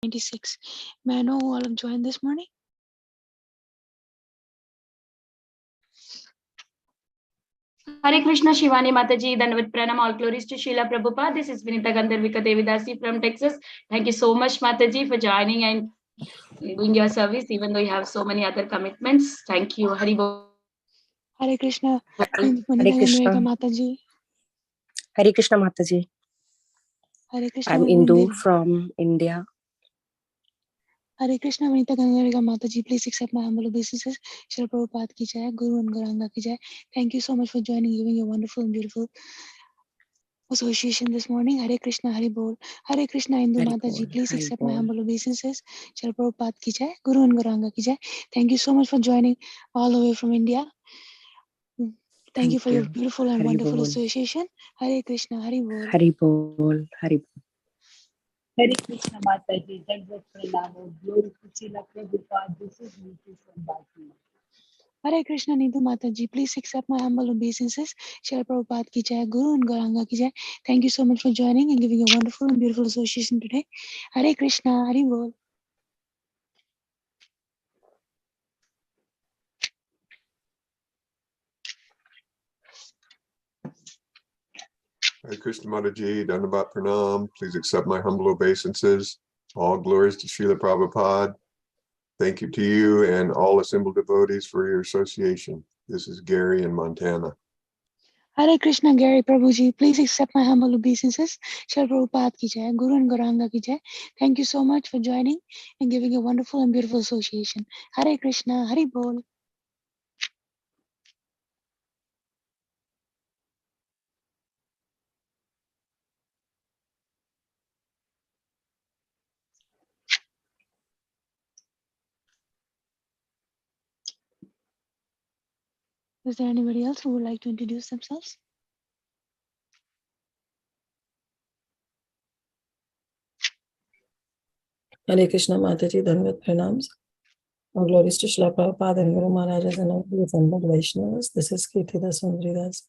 196. May I know who all have joined this morning? Hare Krishna, Shivani Mataji, Dandavat Pranam, all glories to Srila Prabhupada. This is Vinita Gandharvika Devi Dasi from Texas. Thank you so much, Mataji, for joining and doing your service, even though you have so many other commitments. Thank you. Hari Bol. Hare Krishna. Hare Krishna. Mataji. Hare Krishna Mataji. Hare Krishna. I'm Indu from India. Hare Krishna, Vinita Gandharvika Mataji. Please accept my humble obeisances. Srila Prabhupada ki jai, Guru and Gauranga ki jai. Thank you so much for joining, giving your wonderful and beautiful association this morning. Hare Krishna, Hari Bol. Hare Krishna, Indu Mataji. Please accept my humble obeisances. Srila Prabhupada ki jai, Guru and Gauranga ki jai. Thank you so much for joining all the way from India. Thank you for your beautiful and wonderful association. Hare Krishna, Hari Bol. Hari Bol. Hari Bol. Hare Krishna Mataji, Dandavat Pranam, glory to Srila Prabhupada. This is Niti from Baltimore. Hare Krishna, Nidhu Mataji. Please accept my humble obeisances. Srila Prabhupada ki jai, Guru and Gauranga ki jai. Thank you so much for joining and giving a wonderful and beautiful association today. Hare Krishna, Hari Bol. Hare Krishna Mataji, Dandavat Pranam. Please accept my humble obeisances. All glories to Srila Prabhupada. Thank you to you and all assembled devotees for your association. This is Gary in Montana. Hare Krishna, Gary Prabhuji. Please accept my humble obeisances. Srila Prabhupada ki jai, Guru and Gauranga ki jai. Thank you so much for joining and giving a wonderful and beautiful association. Hare Krishna, Hari Bol. Is there anybody else who would like to introduce themselves? Hare Krishna Mataji, Dandavat Pranams. All glories to Srila Prabhupada and Guru Maharajas and all the assembled Vaishnavas. This is Kirtida Sundari Dasi.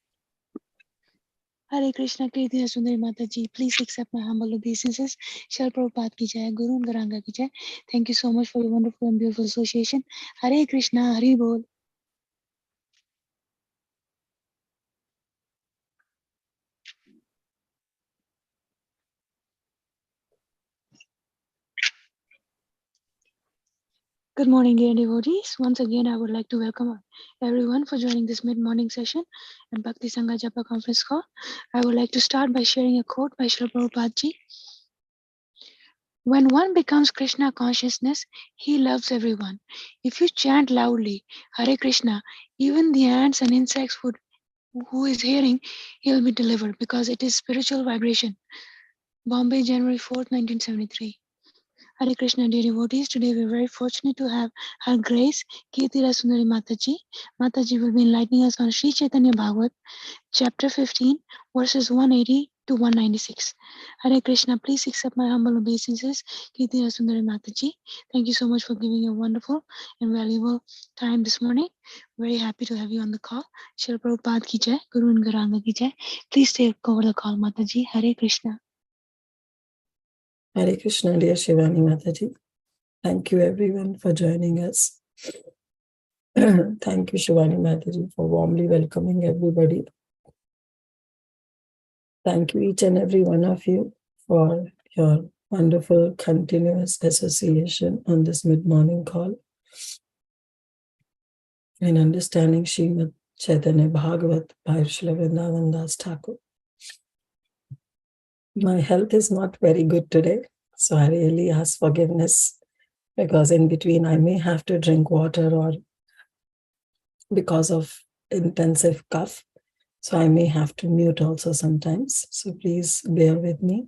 Hare Krishna, Kirtida Sundari Mataji. Please accept my humble obeisances. Srila Prabhupada ki jai, Guru and Gauranga ki jai. Thank you so much for your wonderful and beautiful association. Hare Krishna, Hari Bol. Good morning, dear devotees. Once again, I would like to welcome everyone for joining this mid-morning session and Bhakti Sangha Japa conference call. I would like to start by sharing a quote by Srila Prabhupada ji. When one becomes Krishna consciousness, he loves everyone. If you chant loudly, Hare Krishna, even the ants and insects who is hearing, he'll be delivered because it is spiritual vibration. Bombay, January 4th, 1973. Hare Krishna, dear devotees. Today we are very fortunate to have Her Grace Kirtida Sundari Mataji. Mataji will be enlightening us on Sri Caitanya Bhagavata, chapter 15, verses 180 to 196. Hare Krishna, please accept my humble obeisances, Kirtida Sundari Mataji. Thank you so much for giving a wonderful and valuable time this morning. Very happy to have you on the call. Srila Prabhupada ki jai, Guru and Gauranga ki jai. Please take over the call, Mataji. Hare Krishna. Hare Krishna, dear Shivani Mataji. Thank you everyone for joining us. Thank you, Shivani Mataji, for warmly welcoming everybody. Thank you each and every one of you for your wonderful continuous association on this mid-morning call in understanding Srimad Caitanya Bhagavata by Srila Vrindavan Das Thakur. My health is not very good today, so I really ask forgiveness because in between I may have to drink water or because of intensive cough. So I may have to mute also sometimes. So please bear with me.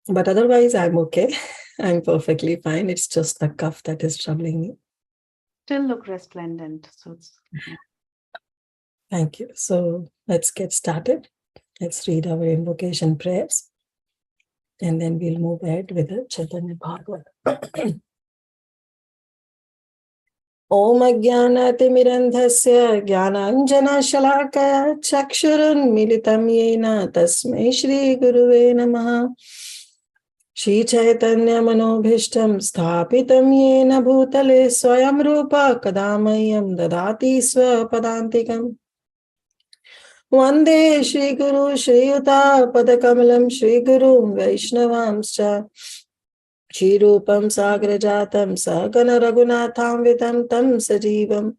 But otherwise I'm okay. I'm perfectly fine. It's just the cough that is troubling me. Still look resplendent. So Thank you. So let's get started. Let's read our invocation prayers. And then we'll move ahead with the Caitanya Bhagavata. Om Ajnanaatimirandhasya Jnananjana Shalakaya Chakshurun Militam Yena Tasmai Shri Guruve Namaha. Shri Caitanya Manobhishtam Sthapitam Yena Bhutale Swayam Rupa Kadamayam Dadati Swapadantikam Vande Shri Guru Shri Yuta Padakamalam Shri Guru Vaishnavamscha Shri Rupam Sagrajatam Sagana Raghunatham Vitam Tam Sajivam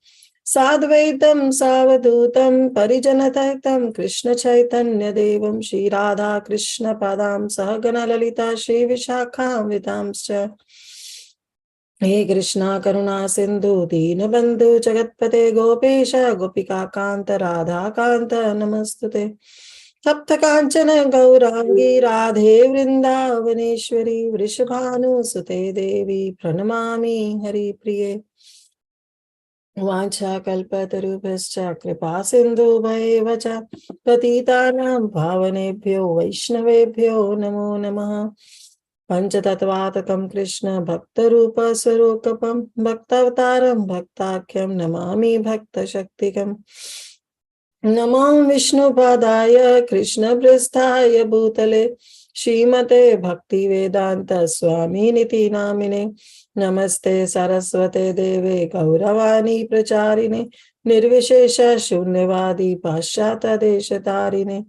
Sadvaitam Savadutam Parijanatam Krishna Chaitanya Devam Shri Radha Krishna Padam Sahagana Lalita Shri Vishakham Vitamscha He Krishna Karuna Sindhu Deenabandhu Jagatpate Gopesha Gopika Kanta Radha Kanta Namastute Sapta Kanchana Gaurangi Radhe Vrindavaneshwari Vrishabhanu Sute Devi Pranamami Hari Priye Vancha Kalpatarubhascha Kripa Sindhu Bhaevacha Patitanam Bhavanebhyo Vaishnavebhyo Namo Namaha Panchatattvatakam Krishna Bhakta Rupa Swarupam Bhaktavataram Bhaktakyam Namami Bhakta Shaktikam Namam Vishnu Padaya Krishna Prasthaya Bhutale Srimate Bhakti Vedanta Swami Niti Namine Namaste Saraswate Deve Gauravani Pracharine Nirvishesha Shunyavadi Pashyata Deshatarine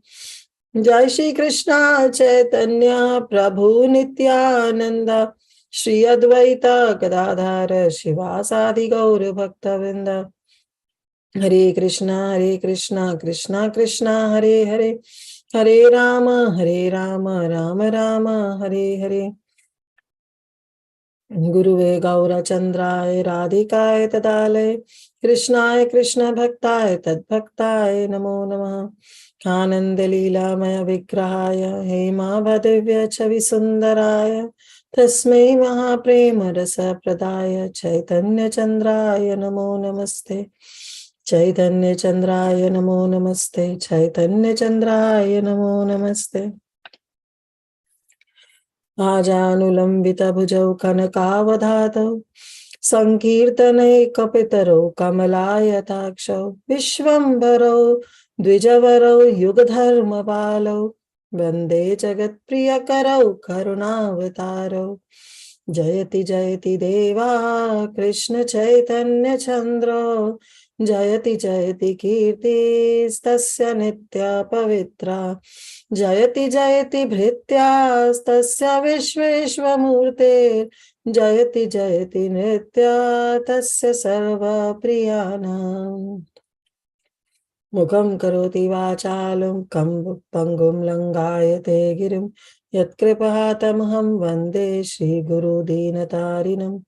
Jai Shri Krishna Chaitanya Prabhu Nityananda Shri Advaita Gadadhara Shivasadi Gaura Bhaktavinda Hare Krishna Krishna Krishna Hare Hare Hare Rama Rama Rama Hare Hare Guruve Gaura Chandraya Radhikaya Tadale Krishnaya Krishna Bhaktaye Tadbhaktaye Namo Namaha Ananda Leela Maya Vigrahaya Hema Bhadevya Chavi Sundaraya Tasmai Mahaprema Rasa Pradaya Chaitanya Chandraya Namo Namaste Chaitanya Chandraya Namo Namaste Chaitanya Chandraya Namo Namaste Ajanulambita bhujau kanakavadhatau Sankirtanai kapitaro kamalayatakshav Vishwambarau Dvijavarau yugadharmapalau Vande jagat priyakarau karunaavatarau Jayati Jayati Deva Krishna Chaitanya Chandra Jayati Jayati Kirti Stasya Nitya Pavitra Jayati Jayati Bhritya Stasya Vishveshwamurte Jayati Jayati Nitya Tasya Sarva Priyanam Mukham karoti vachalam pangum langayate girim Yatkripahatamham vande Shri Guru Dinatarinam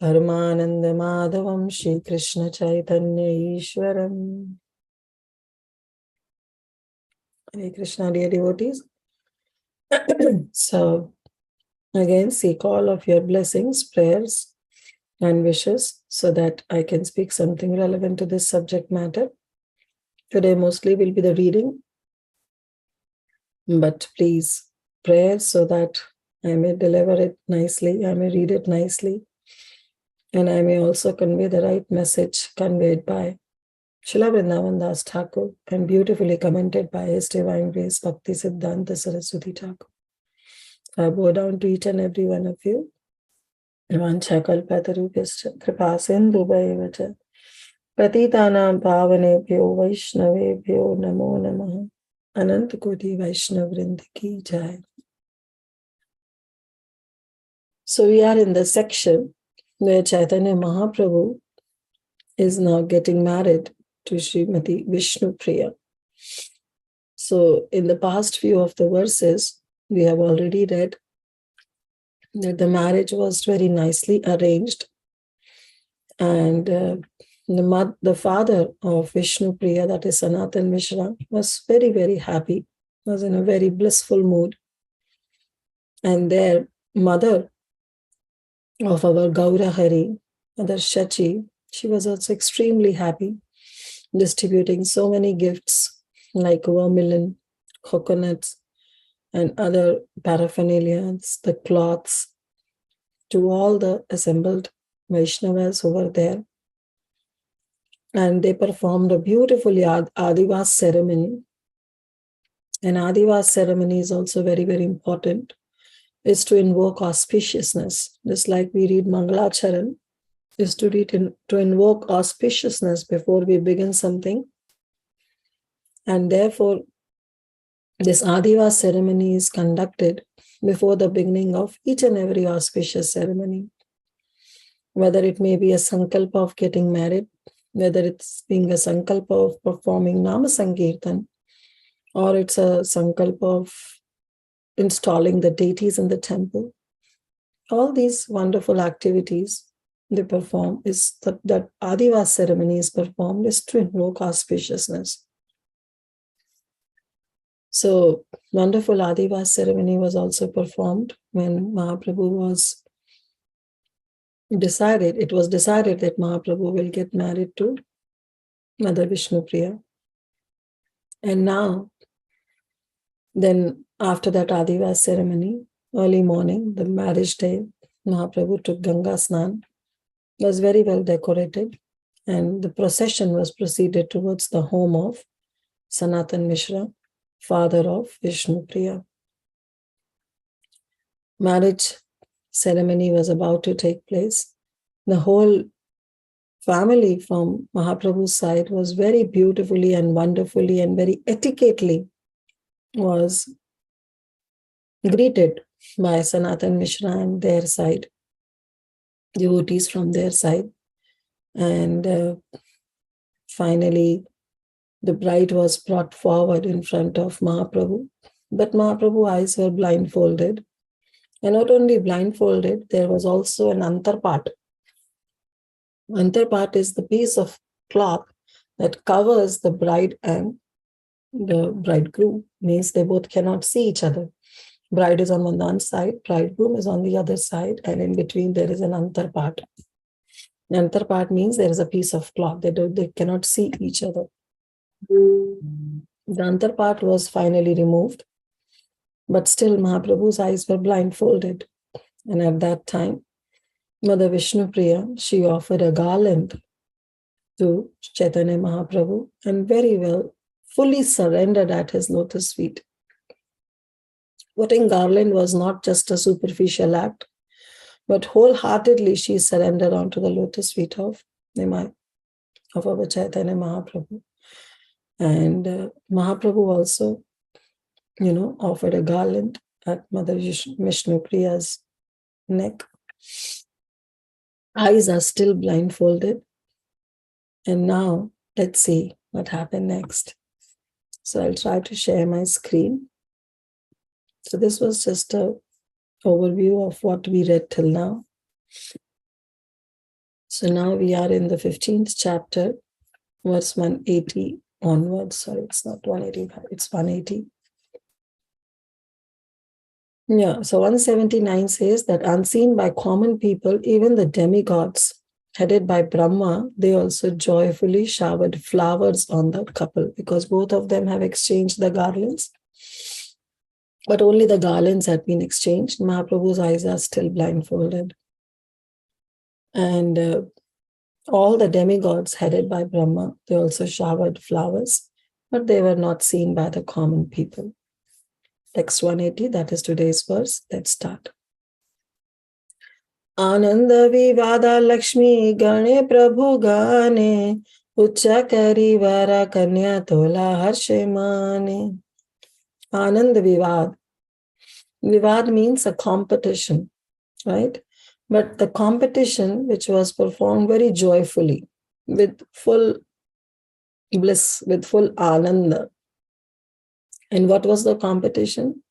Paramananda Madhavam Shri Krishna Chaitanya Ishwaram. Hare Krishna, dear devotees. So, again, seek all of your blessings, prayers, and wishes so that I can speak something relevant to this subject matter. Today, mostly will be the reading, but please, prayers so that I may deliver it nicely, I may read it nicely, and I may also convey the right message conveyed by Srila Vrindavan Das Thakur and beautifully commented by His Divine Grace Bhakti Siddhanta Saraswati Thakur. I bow down to each and every one of you. Vancha kalpatarubhyascha kripa sindhubhaivacha patitanam pavanebhyo vaishnavebhyo namo namaha. Ananta Koti Vaishnav Vrinda ki jai. So we are in the section where Chaitanya Mahaprabhu is now getting married to Srimati Vishnu Priya. So in the past few of the verses, we have already read that the marriage was very nicely arranged, and the father of Vishnu Priya, that is Sanatan Mishra, was very, very happy, was in a very blissful mood. And their mother of our Gaura Hari, Mother Shachi, she was also extremely happy, distributing so many gifts like vermilion, coconuts, and other paraphernalia, the cloths, to all the assembled Vaishnavas who were there. And they performed a beautiful Adivas ceremony. And Adivas ceremony is also very, very important is to invoke auspiciousness. Just like we read Mangalacharan, is to invoke auspiciousness before we begin something. And therefore, this Adivas ceremony is conducted before the beginning of each and every auspicious ceremony. Whether it may be a sankalpa of getting married, whether it's being a sankalpa of performing Nama Sankirtan, or it's a sankalpa of installing the deities in the temple. All these wonderful activities they perform is that Adivas ceremony is performed is to invoke auspiciousness. So wonderful Adivas ceremony was also performed when Mahaprabhu was decided. It was decided that Mahaprabhu will get married to Mother Vishnupriya. And now, then after that Adivas ceremony, early morning, the marriage day, Mahaprabhu took Ganga Snan, was very well decorated, and the procession was proceeded towards the home of Sanatan Mishra, father of Vishnupriya. Marriage ceremony was about to take place. The whole family from Mahaprabhu's side was very beautifully and wonderfully and very etiquettely was greeted by Sanatan Mishra and their side, devotees from their side. And finally, the bride was brought forward in front of Mahaprabhu. But Mahaprabhu's eyes were blindfolded. And not only blindfolded, there was also an antarpat. Antarpat is the piece of cloth that covers the bride and the bridegroom. Means they both cannot see each other. Bride is on one side, bridegroom is on the other side, and in between there is an antarpat. Antarpat means there is a piece of cloth. They cannot see each other. The antarpat was finally removed, but still Mahaprabhu's eyes were blindfolded. And at that time, Mother Vishnupriya, she offered a garland to Chaitanya Mahaprabhu and very well, fully surrendered at his lotus feet. Putting garland was not just a superficial act, but wholeheartedly she surrendered onto the lotus feet of our Chaitanya Mahaprabhu. And Mahaprabhu also, offered a garland at Mother Vishnupriya's neck. Eyes are still blindfolded. And now, let's see what happened next. So I'll try to share my screen. So this was just an overview of what we read till now. So now we are in the 15th chapter, verse 180 onwards. Sorry, it's not 185, it's 180. Yeah, so 179 says that unseen by common people, even the demigods, headed by Brahma, they also joyfully showered flowers on the couple because both of them have exchanged the garlands. But only the garlands had been exchanged. Mahaprabhu's eyes are still blindfolded. And all the demigods headed by Brahma, they also showered flowers, but they were not seen by the common people. Text 180, that is today's verse. Let's start. Ananda Vivada Lakshmi Gane Prabhu Gane Ucha Kari Vara Kanya Tola Harshemane. Ananda Vivad. Vivad means a competition, right? But the competition which was performed very joyfully, with full bliss, with full ananda. And what was the competition?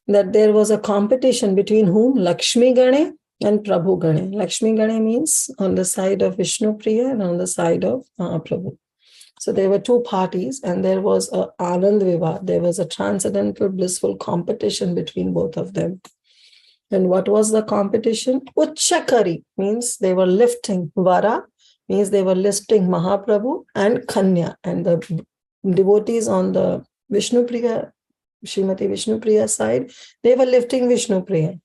That there was a competition between whom? Lakshmi Gane and Prabhu Gane. Lakshmi Gane means on the side of Vishnupriya and on the side of Mahaprabhu. So there were two parties and there was a Anand Vivad. There was a transcendental blissful competition between both of them. And what was the competition? Uchchakari means they were lifting. Vara means they were lifting Mahaprabhu and Kanya. And the devotees on the Vishnupriya, Srimati Vishnupriya side, they were lifting Vishnupriya.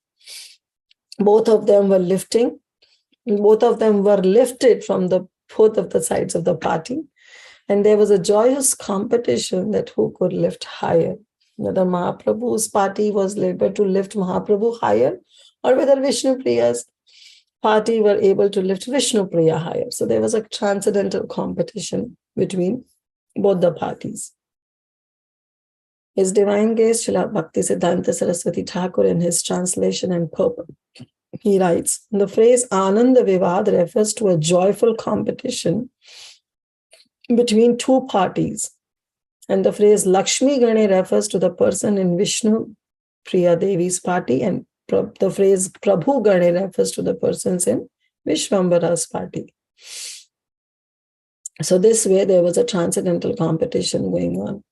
Both of them were lifting. Both of them were lifted from both of the sides of the party. And there was a joyous competition that who could lift higher. whether Mahaprabhu's party was able to lift Mahaprabhu higher, or whether Vishnu Priya's party were able to lift Vishnu Priya higher. So there was a transcendental competition between both the parties. His Divine Grace, Srila Bhakti Siddhanta Saraswati Thakur, in his translation and purport, he writes, the phrase Ananda Vivad refers to a joyful competition between two parties. And the phrase Lakshmi Gane refers to the person in Vishnu Priya Devi's party, and the phrase Prabhu Gane refers to the persons in Vishwambara's party. So this way there was a transcendental competition going on.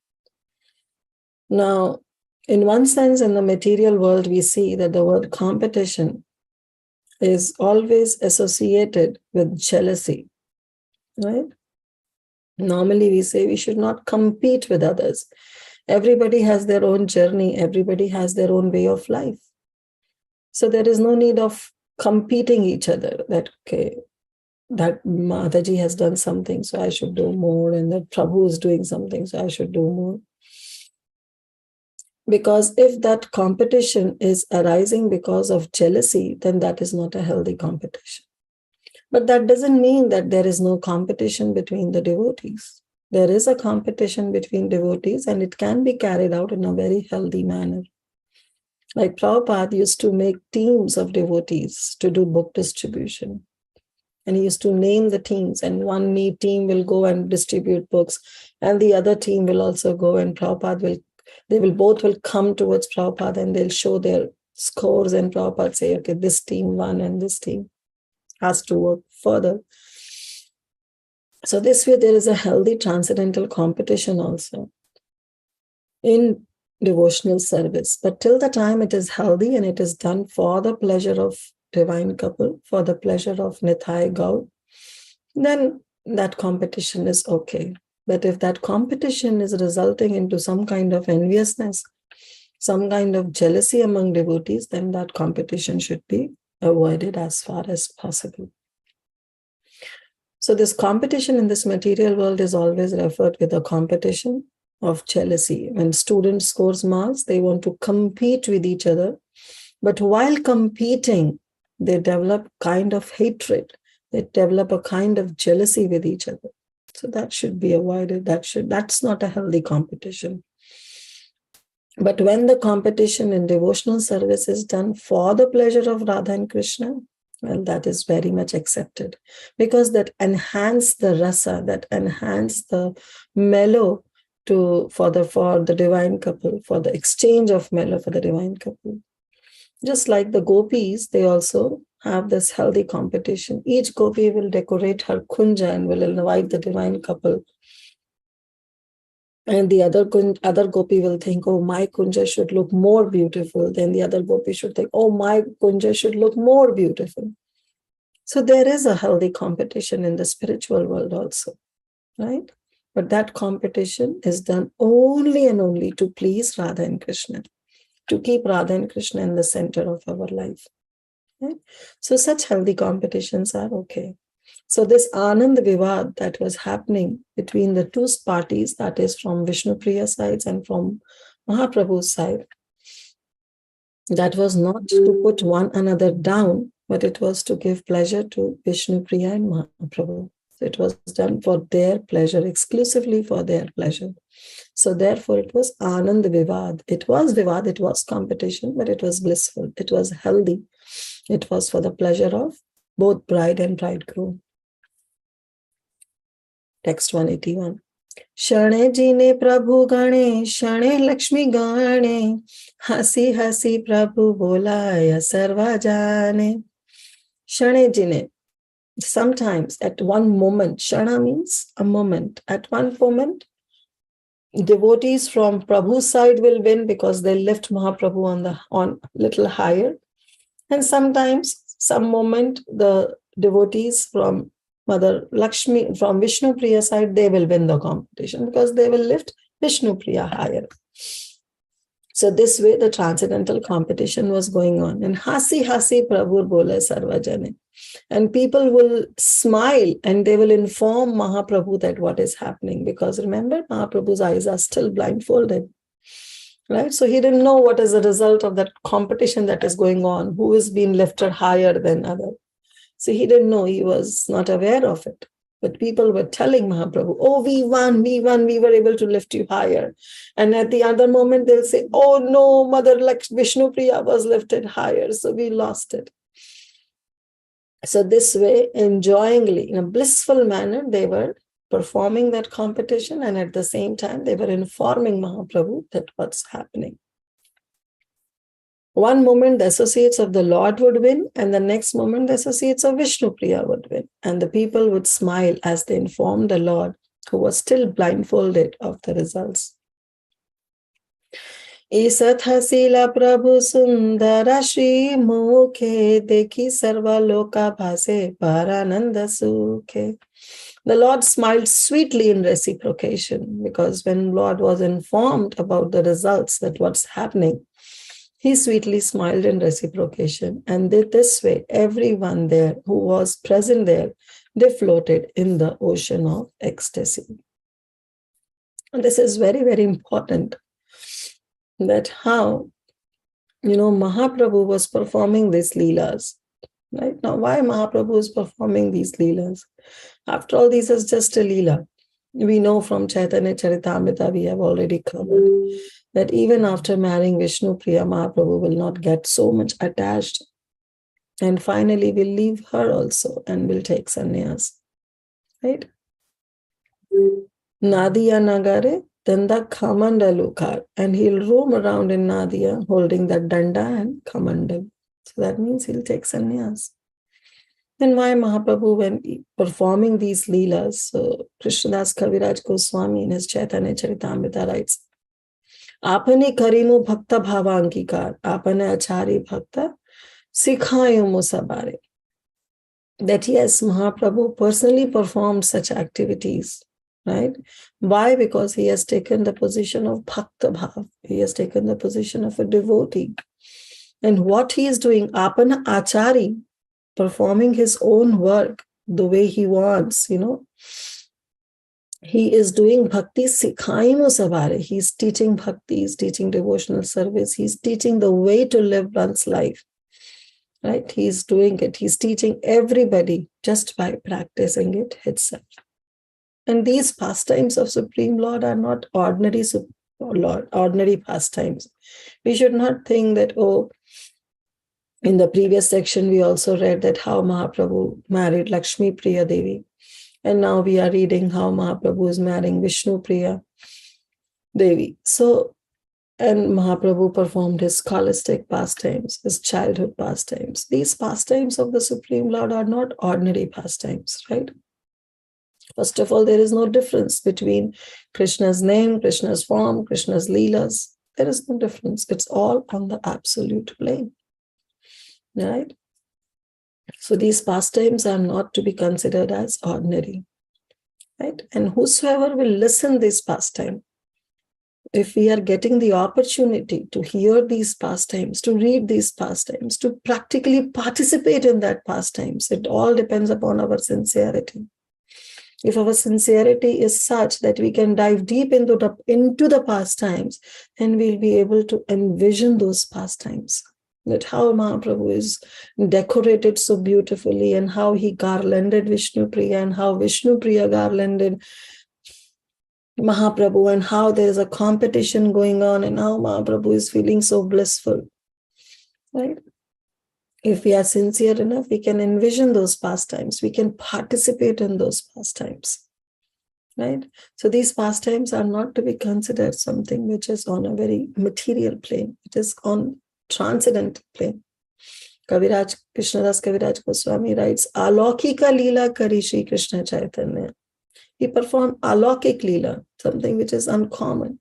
Now, in one sense, in the material world, we see that the word competition is always associated with jealousy, right? Normally we say we should not compete with others. Everybody has their own journey. Everybody has their own way of life. So there is no need of competing each other that, okay, that Mataji has done something, so I should do more, and that Prabhu is doing something, so I should do more. Because if that competition is arising because of jealousy, then that is not a healthy competition. But that doesn't mean that there is no competition between the devotees. There is a competition between devotees, and it can be carried out in a very healthy manner. Like Prabhupada used to make teams of devotees to do book distribution. And he used to name the teams, and one team will go and distribute books, and the other team will also go, and they will both come towards Prabhupada, and they'll show their scores, and Prabhupada say, okay, this team won and this team has to work further. So this way there is a healthy transcendental competition also in devotional service. But till the time it is healthy and it is done for the pleasure of divine couple, for the pleasure of Nithai Gaur, then that competition is okay. But if that competition is resulting into some kind of enviousness, some kind of jealousy among devotees, then that competition should be avoided as far as possible. So this competition in this material world is always referred with a competition of jealousy. When students scores marks, they want to compete with each other. But while competing, they develop kind of hatred. They develop a kind of jealousy with each other. So that should be avoided. That's not a healthy competition. But when the competition in devotional service is done for the pleasure of Radha and Krishna, well, that is very much accepted, because that enhance the rasa, that enhance the mellow for the divine couple, for the exchange of mellow for the divine couple. Just like the gopis, they also have this healthy competition. Each gopi will decorate her kunja and will invite the divine couple. And the other gopi will think, oh, my kunja should look more beautiful. Then the other gopi should think, oh, my kunja should look more beautiful. So there is a healthy competition in the spiritual world also, right? But that competition is done only and only to please Radha and Krishna, to keep Radha and Krishna in the center of our life. Right? So such healthy competitions are okay. So this Anand Vivad that was happening between the two parties, that is from Vishnu Priya sides and from Mahaprabhu's side, that was not to put one another down, but it was to give pleasure to Vishnu Priya and Mahaprabhu. So it was done for their pleasure, exclusively for their pleasure. So therefore it was Anand Vivad. It was competition, but it was blissful. It was healthy. It was for the pleasure of both bride and bridegroom. Text 181. Shane jine Prabhu gane, shane Lakshmi gane, hasi hasi Prabhu bolaya sarva jane. Shane jine. Sometimes at one moment, shana means a moment. At one moment, devotees from Prabhu's side will win because they lift Mahaprabhu on little higher. And sometimes, some moment, the devotees from Mother Lakshmi, from Vishnu Priya side, they will win the competition because they will lift Vishnu Priya higher. So this way, the transcendental competition was going on. And hasi hasi Prabhu bole sarvajane. And people will smile and they will inform Mahaprabhu that what is happening. Because remember, Mahaprabhu's eyes are still blindfolded. right? So he didn't know what is the result of that competition that is going on, who is being lifted higher than other. So he didn't know, he was not aware of it. But people were telling Mahaprabhu, oh, we won, we were able to lift you higher. And at the other moment, they'll say, oh no, Mother Vishnu Priya was lifted higher, so we lost it. So this way, enjoyingly, in a blissful manner, they were performing that competition, and at the same time, they were informing Mahaprabhu that what's happening. One moment, the associates of the Lord would win, and the next moment, the associates of Vishnu Priya would win. And the people would smile as they informed the Lord, who was still blindfolded of the results. ईसत Hasina प्रभु सुंदर श्री मुखे देखी सर्वलोका भासे पारानंद सुखे. The Lord smiled sweetly in reciprocation, because when Lord was informed about the results, that what's happening, he sweetly smiled in reciprocation. And this way, everyone there who was present there, they floated in the ocean of ecstasy. And this is very, very important, that how, Mahaprabhu was performing these leelas. Right now, why Mahaprabhu is performing these leelas? After all, this is just a leela. We know from Caitanya Charitamrita, we have already covered that even after marrying Vishnu Priya, Mahaprabhu will not get so much attached, and finally will leave her also and will take sannyas. Right? Nadia Nagare, Danda Kamandalukar, and he'll roam around in Nadia holding that danda and kamandal. So that means he'll take sannyas. Then why Mahaprabhu, when performing these leelas, so Krishnadas Kaviraj Goswami in his Chaitanya Charitamrita writes, Apane karimu bhakta bhavankikar, apane achari bhakta sikhayu musabare. That yes, Mahaprabhu personally performed such activities, right? Why? Because he has taken the position of bhakta bhav. He has taken the position of a devotee. And what he is doing, apana achari, performing his own work the way he wants, he is doing bhakti sikhaimo sabare. He's teaching bhakti, he's teaching devotional service, he's teaching the way to live one's life, right? He's doing it. He's teaching everybody just by practicing it itself. And these pastimes of Supreme Lord are not ordinary pastimes. We should not think that, in the previous section, we also read that how Mahaprabhu married Lakshmi Priya Devi. And now we are reading how Mahaprabhu is marrying Vishnu Priya Devi. So, and Mahaprabhu performed his scholastic pastimes, his childhood pastimes. These pastimes of the Supreme Lord are not ordinary pastimes, right? First of all, there is no difference between Krishna's name, Krishna's form, Krishna's leelas. There is no difference. It's all on the absolute plane. Right? So these pastimes are not to be considered as ordinary, right? And whosoever will listen this pastime, if we are getting the opportunity to hear these pastimes, to read these pastimes, to practically participate in that pastimes, it all depends upon our sincerity. If our sincerity is such that we can dive deep into the pastimes, then we'll be able to envision those pastimes. That how Mahaprabhu is decorated so beautifully, and how he garlanded Vishnu Priya, and how Vishnu Priya garlanded Mahaprabhu, and how there is a competition going on, and how Mahaprabhu is feeling so blissful. Right? If we are sincere enough, we can envision those pastimes. We can participate in those pastimes. Right? So these pastimes are not to be considered something which is on a very material plane. It is on transcendental plane. Kaviraj, Krishnadas Kaviraj Goswami writes, Alaukika Leela Kari Shri Krishna Chaitanya. He performed Alaukik Leela, something which is uncommon.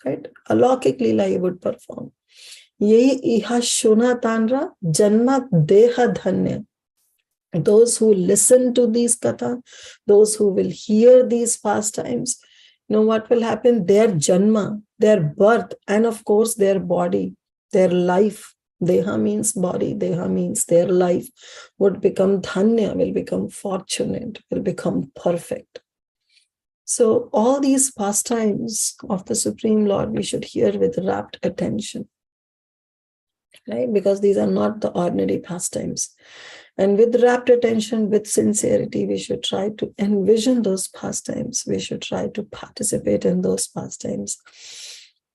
Right? Alaukik Leela he would perform. Yehi iha shuna tanra janma deha dhanya. Those who listen to these katha, those who will hear these pastimes, what will happen? Their janma, their birth, and of course their body, their life, deha means body, deha means their life, would become dhanya, will become fortunate, will become perfect. So all these pastimes of the Supreme Lord, we should hear with rapt attention, right? Because these are not the ordinary pastimes. And with rapt attention, with sincerity, we should try to envision those pastimes. We should try to participate in those pastimes.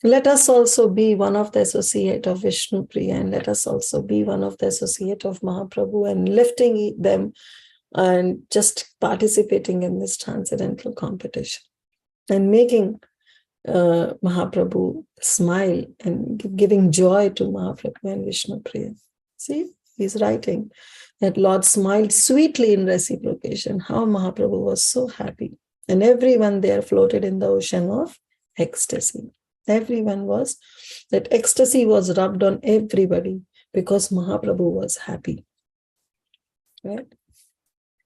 Let us also be one of the associate of Vishnu Priya, and let us also be one of the associate of Mahaprabhu, and lifting them and just participating in this transcendental competition and making Mahaprabhu smile and giving joy to Mahaprabhu and Vishnu Priya. See, he's writing that Lord smiled sweetly in reciprocation. How Mahaprabhu was so happy. And everyone there floated in the ocean of ecstasy. Everyone was, that ecstasy was rubbed on everybody because Mahaprabhu was happy. Right?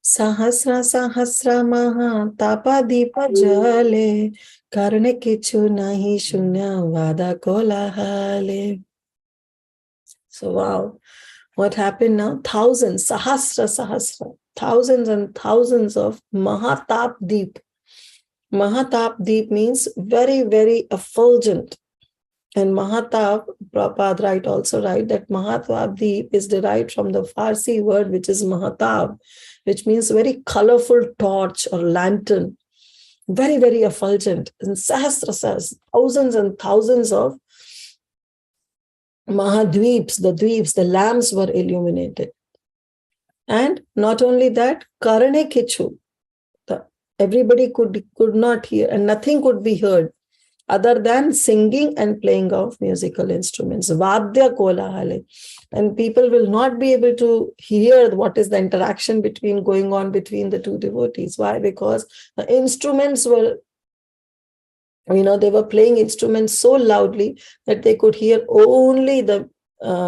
Sahasra sahasra maha tapa deepa jale karne kichu nahi shunya vada kolahale. So wow, what happened now? Thousands, sahasra, thousands and thousands of Mahatap Deep. Mahatap Deep means very, very effulgent. And Mahatap, Prabhupada also write that Mahatap Deep is derived from the Farsi word which is Mahatab, which means very colorful torch or lantern. Very, very effulgent. And sahasra, thousands and thousands of Mahadweeps, the lamps were illuminated. And not only that, Karane Kichu, everybody could not hear, and nothing could be heard other than singing and playing of musical instruments. Vadya kolahale. And people will not be able to hear what is the interaction going on between the two devotees. Why? Because the instruments were, they were playing instruments so loudly that they could hear only the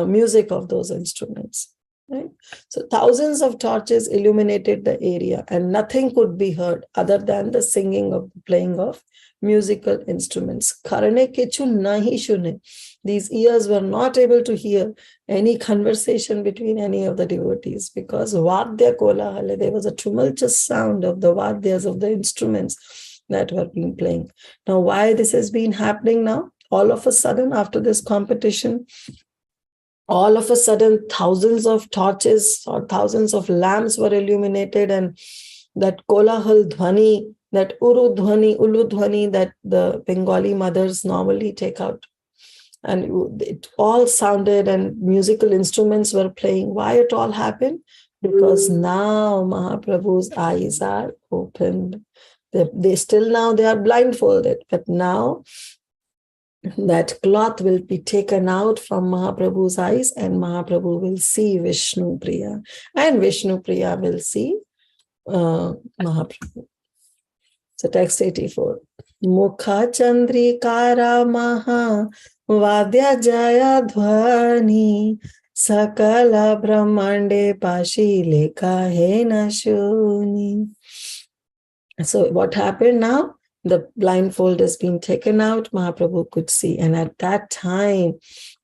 music of those instruments. Right? So thousands of torches illuminated the area and nothing could be heard other than the singing of the playing of musical instruments. Karane kechu nahi shune. These ears were not able to hear any conversation between any of the devotees because vadya kolahale, there was a tumultuous sound of the vadyas, of the instruments that were being playing. Now, why this has been happening now? All of a sudden, after this competition, all of a sudden, thousands of torches or thousands of lamps were illuminated, and that kolahal dhwani, that ulu dhwani that the Bengali mothers normally take out. And it all sounded and musical instruments were playing. Why it all happened? Because now Mahaprabhu's eyes are opened. They are blindfolded, but now that cloth will be taken out from Mahaprabhu's eyes and Mahaprabhu will see Vishnu Priya and Vishnu Priya will see Mahaprabhu. So text 84. Mukha Chandrikara Maha Vadya Jaya Dhvani Sakala Brahmande Pashi Lekha Hena Shuni. So what happened now? The blindfold has been taken out, Mahaprabhu could see. And at that time,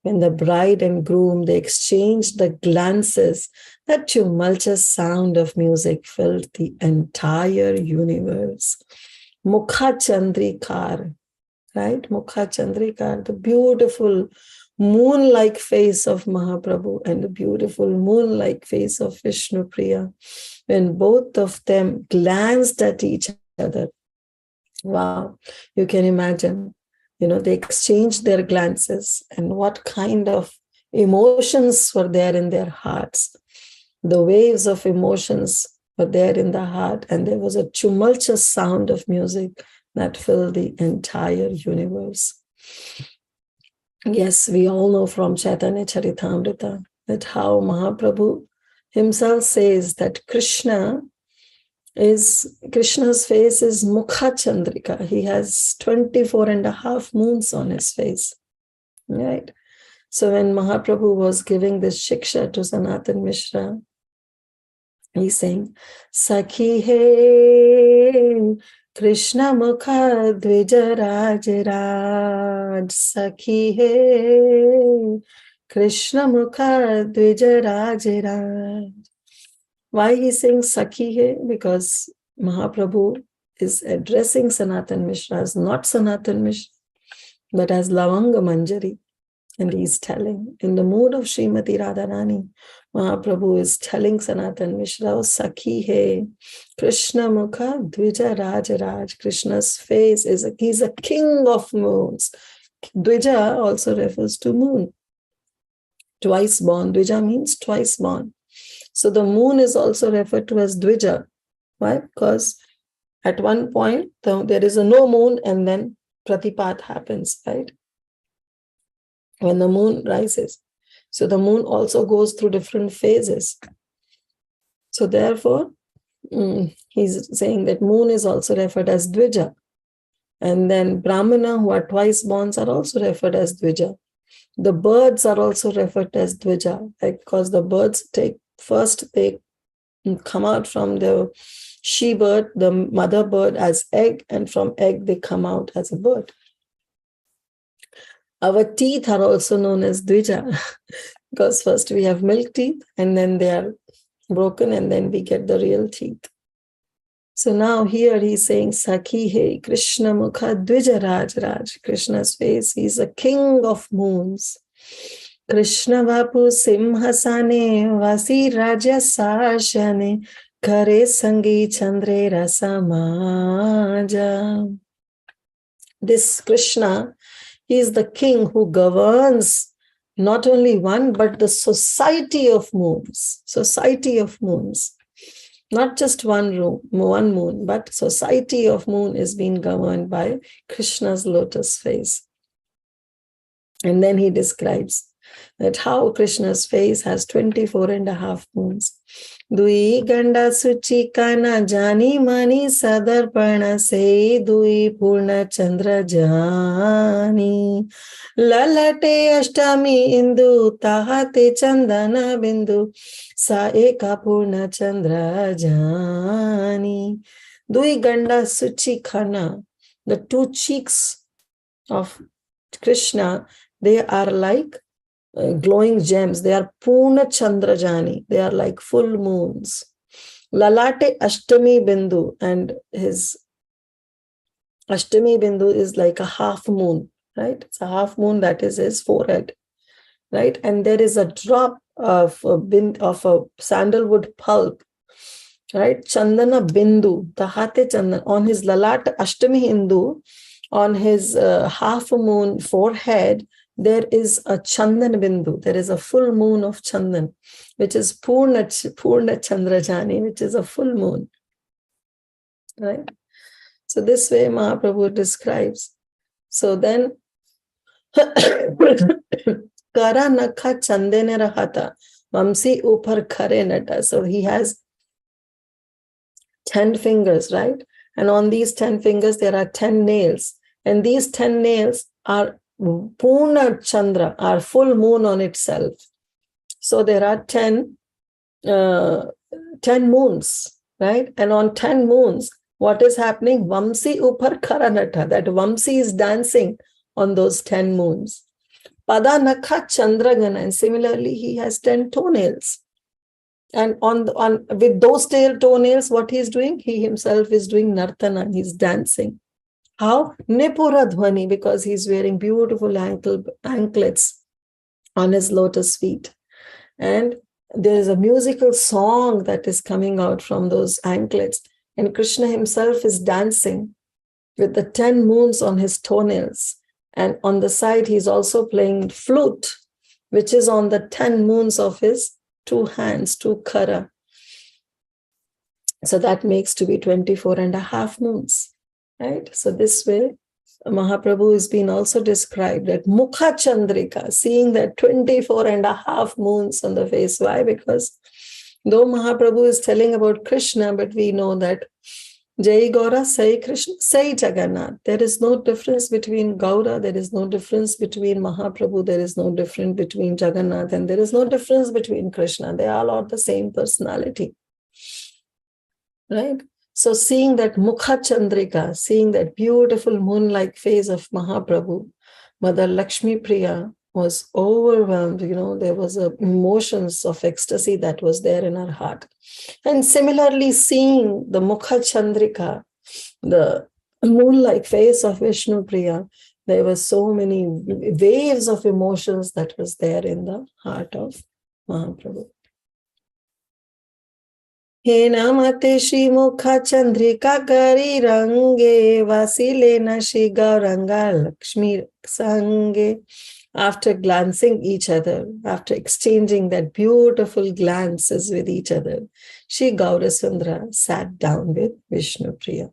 when the bride and groom, they exchanged the glances, that tumultuous sound of music filled the entire universe. Mukha Chandrikar, right? Mukha Chandrikar, the beautiful moon-like face of Mahaprabhu and the beautiful moon-like face of Vishnu Priya. When both of them glanced at each other, wow, you can imagine, they exchanged their glances and what kind of emotions were there in their hearts. The waves of emotions were there in the heart, and there was a tumultuous sound of music that filled the entire universe. Yes, we all know from Caitanya Charitamrita that how Mahaprabhu himself says that Krishna's face is Mukha Chandrika. He has 24.5 moons on his face. Right? So when Mahaprabhu was giving this shiksha to Sanatan Mishra, he's saying, Sakhi he Krishna Mukha Dvija Raj Raj. Sakhi he Krishna Mukha Dvija Raj Raj. Why he's saying Sakhi hai? Because Mahaprabhu is addressing Sanatan Mishra as not Sanatan Mishra, but as Lavanga Manjari. And he's telling, in the mood of Srimati Radharani, Mahaprabhu is telling Sanatan Mishra, Sakhi hai, Krishna Mukha Dvija Raj Raj. Krishna's face is he's a king of moons. Dvija also refers to moon. Twice born. Dvija means twice born. So the moon is also referred to as Dvija. Why? Because at one point there is a no moon and then Pratipat happens, right? When the moon rises. So the moon also goes through different phases. So therefore, he's saying that moon is also referred as Dvija. And then Brahmana, who are twice born, are also referred as Dvija. The birds are also referred as Dvija, right? Because the birds they come out from the she-bird, the mother bird, as egg, and from egg they come out as a bird. Our teeth are also known as Dvija, because first we have milk teeth, and then they are broken, and then we get the real teeth. So now here he's saying, Sakhi hai, Krishna Mukha Dvija Raj Raj. Krishna's face, he's a king of moons. Krishna Vapu Simhasane, Vasi Raja Sashane, Kare Sangi Chandre Rasamaja. This Krishna, he is the king who governs not only one, but the society of moons. Society of moons. Not just one moon, but society of moon is being governed by Krishna's lotus face. And then he describes that how Krishna's face has 24.5 moons. Dui ganda suchi kana jani mani sadarpana se dui purna chandra jani lalate ashtami indu tahate chandana bindu sa eka purna chandra jani. Dui ganda suchi kana, the two cheeks of Krishna, they are like glowing gems. They are Purna Chandrajani. They are like full moons. Lalate Ashtami Bindu, and his Ashtami Bindu is like a half moon, right? It's a half moon, that is his forehead, right? And there is a drop of a sandalwood pulp, right? Chandana Bindu, Tahate Chandan, on his Lalata Ashtami Hindu, on his half moon forehead, there is a Chandan Bindu. There is a full moon of Chandan, which is Purna Chandrajani, which is a full moon. Right? So this way Mahaprabhu describes. So then, Kara Nakha Chandene Rahata, Mamsi Upar Khare Nata. So he has 10 fingers, right? And on these 10 fingers, there are 10 nails. And these 10 nails are Purna Chandra, are full moon on itself. So there are 10 moons, right? And on 10 moons, what is happening? Vamsi Upar Karanata, that Vamsi is dancing on those 10 moons. Pada Nakha Chandragana, and similarly, he has 10 toenails. And with those toenails, what he's doing? He himself is doing Nartana, he's dancing. How? Nipura Dhwani, because he's wearing beautiful anklets on his lotus feet. And there is a musical song that is coming out from those anklets. And Krishna himself is dancing with the 10 moons on his toenails. And on the side, he's also playing flute, which is on the 10 moons of his 2 hands, 2 kara. So that makes to be 24.5 moons. Right? So this way, Mahaprabhu has been also described that Mukha Chandrika, seeing that 24.5 moons on the face. Why? Because though Mahaprabhu is telling about Krishna, but we know that Jai Gaura, Sai Krishna, Sai Jagannath. There is no difference between Gaura, there is no difference between Mahaprabhu, there is no difference between Jagannath, and there is no difference between Krishna. They all are the same personality. Right? So seeing that Mukha Chandrika, seeing that beautiful moon-like face of Mahaprabhu, Mother Lakshmi Priya was overwhelmed. There was emotions of ecstasy that was there in her heart. And similarly, seeing the Mukha Chandrika the moon-like face of Vishnu Priya, there were so many waves of emotions that was there in the heart of Mahaprabhu. He namate Shri Mukha Chandrika Kari Range Vasilena Shri Gauranga Lakshmi Sange. After glancing each other, after exchanging that beautiful glances with each other, Shri Gaurasundara sat down with Vishnu Priya.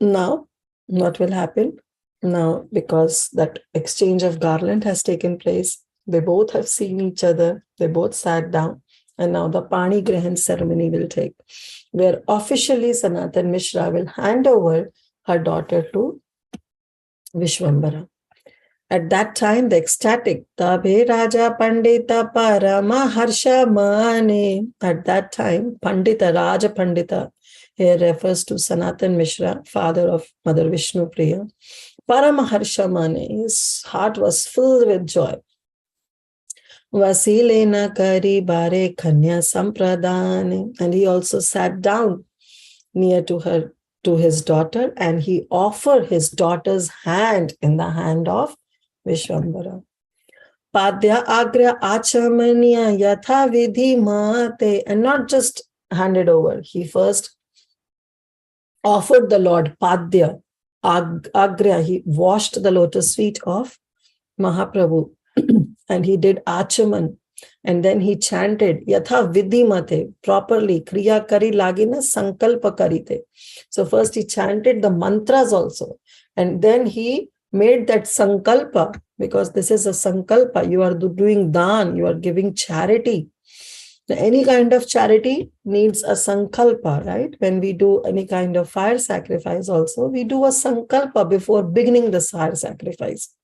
Now, what will happen? Now, because that exchange of garland has taken place, they both have seen each other, they both sat down, and now the Pani Grahan ceremony will take, where officially Sanatan Mishra will hand over her daughter to Vishwambara. At that time, the ecstatic, Tabhe Raja Pandita Parama Harsha Mane. At that time, Pandita, Raja Pandita, here refers to Sanatan Mishra, father of Mother Vishnu Priya. Parama Harsha Mane, his heart was filled with joy. Vasilena Kari Bare Kanya Sampradane. And he also sat down near to her, to his daughter, and he offered his daughter's hand in the hand of Vishwambara. Padya Agra Achamaniya Yatha Vidhi Mate. And not just handed over. He first offered the Lord Padya Agra. He washed the lotus feet of Mahaprabhu. And he did Achaman. And then he chanted Yatha Vidhi Mate, properly. Kriya Kari Lagina Sankalpa Karite. So first he chanted the mantras also. And then he made that sankalpa, because this is a sankalpa. You are doing dan, you are giving charity. Any kind of charity needs a sankalpa, right? When we do any kind of fire sacrifice also, we do a sankalpa before beginning the fire sacrifice.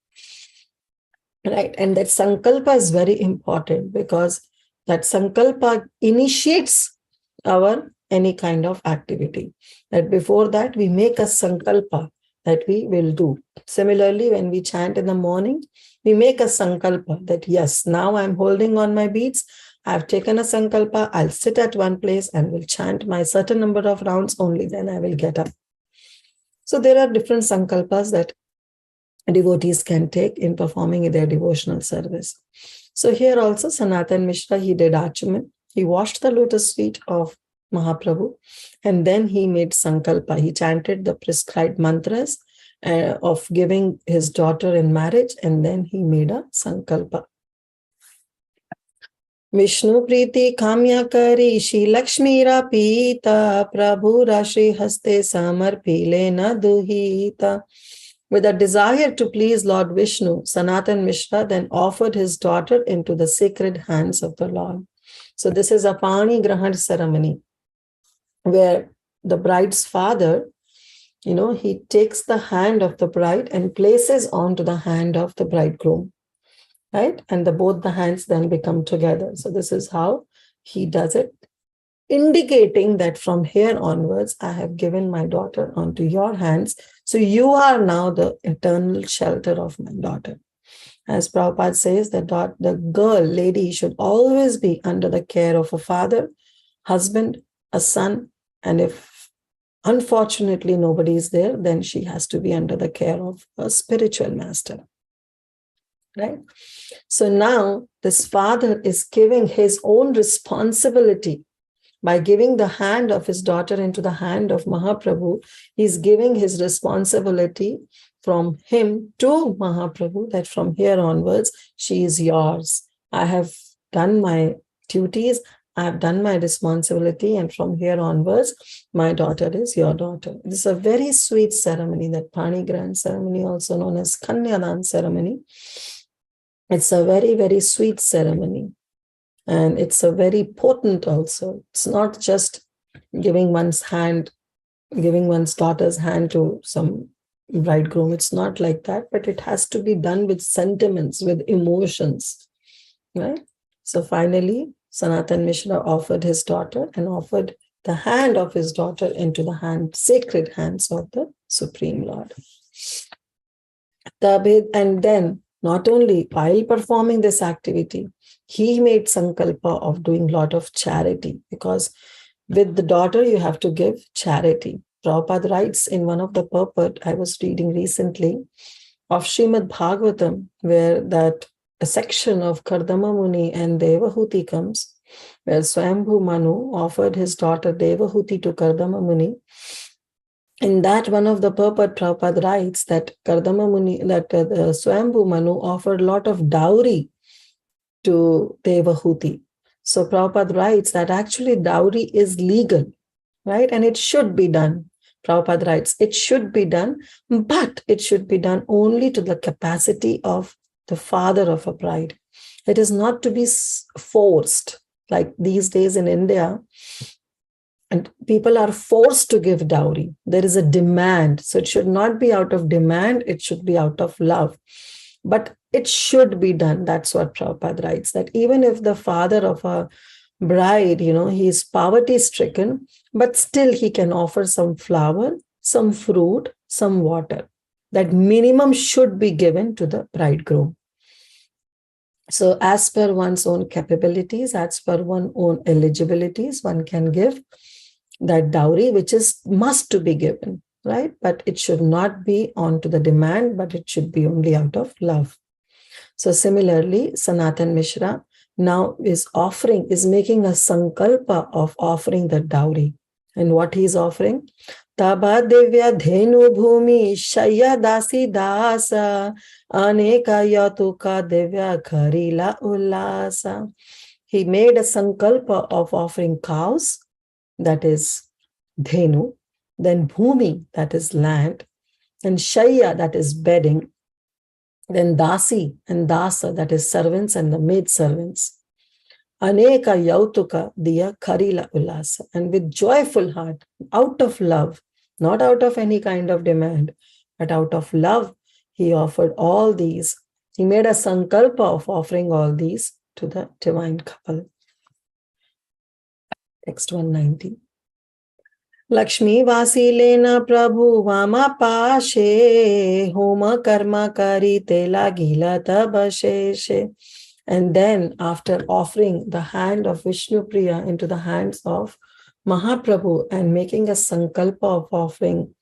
Right? And that sankalpa is very important, because that sankalpa initiates our any kind of activity. That before that, we make a sankalpa that we will do. Similarly, when we chant in the morning, we make a sankalpa that, yes, now I'm holding on my beads. I've taken a sankalpa. I'll sit at one place and will chant my certain number of rounds, only then I will get up. So there are different sankalpas that devotees can take in performing their devotional service. So here also Sanatan Mishra, he did Achaman. He washed the lotus feet of Mahaprabhu, and then he made sankalpa. He chanted the prescribed mantras of giving his daughter in marriage, and then he made a sankalpa. Vishnu Priti Kamya Kari Shri Lakshmi Rapita Prabhu Rashi Haste Samarpile Na Duhita. With a desire to please Lord Vishnu, Sanatan Mishra then offered his daughter into the sacred hands of the Lord. So this is a Pani Grahan ceremony, where the bride's father, he takes the hand of the bride and places onto the hand of the bridegroom, right? And both the hands then become together. So this is how he does it, indicating that from here onwards, I have given my daughter onto your hands. So you are now the eternal shelter of my daughter. As Prabhupada says, that the girl, lady, should always be under the care of a father, husband, a son, and if unfortunately nobody is there, then she has to be under the care of a spiritual master. Right? So now this father is giving his own responsibility. By giving the hand of his daughter into the hand of Mahaprabhu, he's giving his responsibility from him to Mahaprabhu, that from here onwards, she is yours. I have done my duties, I have done my responsibility, and from here onwards, my daughter is your daughter. This is a very sweet ceremony, that Pani Grahan ceremony, also known as Kanyadan ceremony. It's a very, very sweet ceremony. And it's a very potent also. It's not just giving one's daughter's hand to some bridegroom. It's not like that, but it has to be done with sentiments, with emotions, right? So finally, Sanatan Mishra offered his daughter and offered the hand of his daughter into the sacred hands of the Supreme Lord. And then, not only while performing this activity, he made sankalpa of doing a lot of charity, because With the daughter, you have to give charity. Prabhupada writes in one of the purport I was reading recently of Srimad Bhagavatam, where that a section of Kardama Muni and Devahuti comes, where Swayambhu Manu offered his daughter Devahuti to Kardama Muni. In that one of the purport, Prabhupada writes that Kardama Muni, that Swayambhu Manu offered a lot of dowry to Devahuti. So Prabhupada writes that actually dowry is legal, right? And it should be done. Prabhupada writes, it should be done, but it should be done only to the capacity of the father of a bride. It is not to be forced, like these days in India, and people are forced to give dowry. There is a demand. So it should not be out of demand, it should be out of love. But it should be done. That's what Prabhupada writes, that even if the father of a bride, he is poverty stricken, but still he can offer some flower, some fruit, some water. That minimum should be given to the bridegroom. So as per one's own capabilities, as per one's own eligibilities, one can give that dowry, which must to be given, right? But it should not be on to the demand, but it should be only out of love. So similarly, Sanatan Mishra now is making a sankalpa of offering the dowry. And what he is offering? Taba Devya Dhenu Bhumi Shaya Dasi Dasa Aneka Yatuka Devya Kharila Ulasa. He made a sankalpa of offering cows, that is Dhenu, then Bhumi, that is land, and Shaya, that is bedding, then Dasi and Dasa, that is servants and the maid servants. Aneka Yautuka Diya Karila Ulasa. And with joyful heart, out of love, not out of any kind of demand, but out of love, he offered all these. He made a sankalpa of offering all these to the divine couple. Text 190. Lakshmi Vasilena Prabhu Vama Pashe Homa Karma Kari Tela Gila Tabasheshe. And then after offering the hand of Vishnu Priya into the hands of Mahaprabhu and making a sankalpa of offering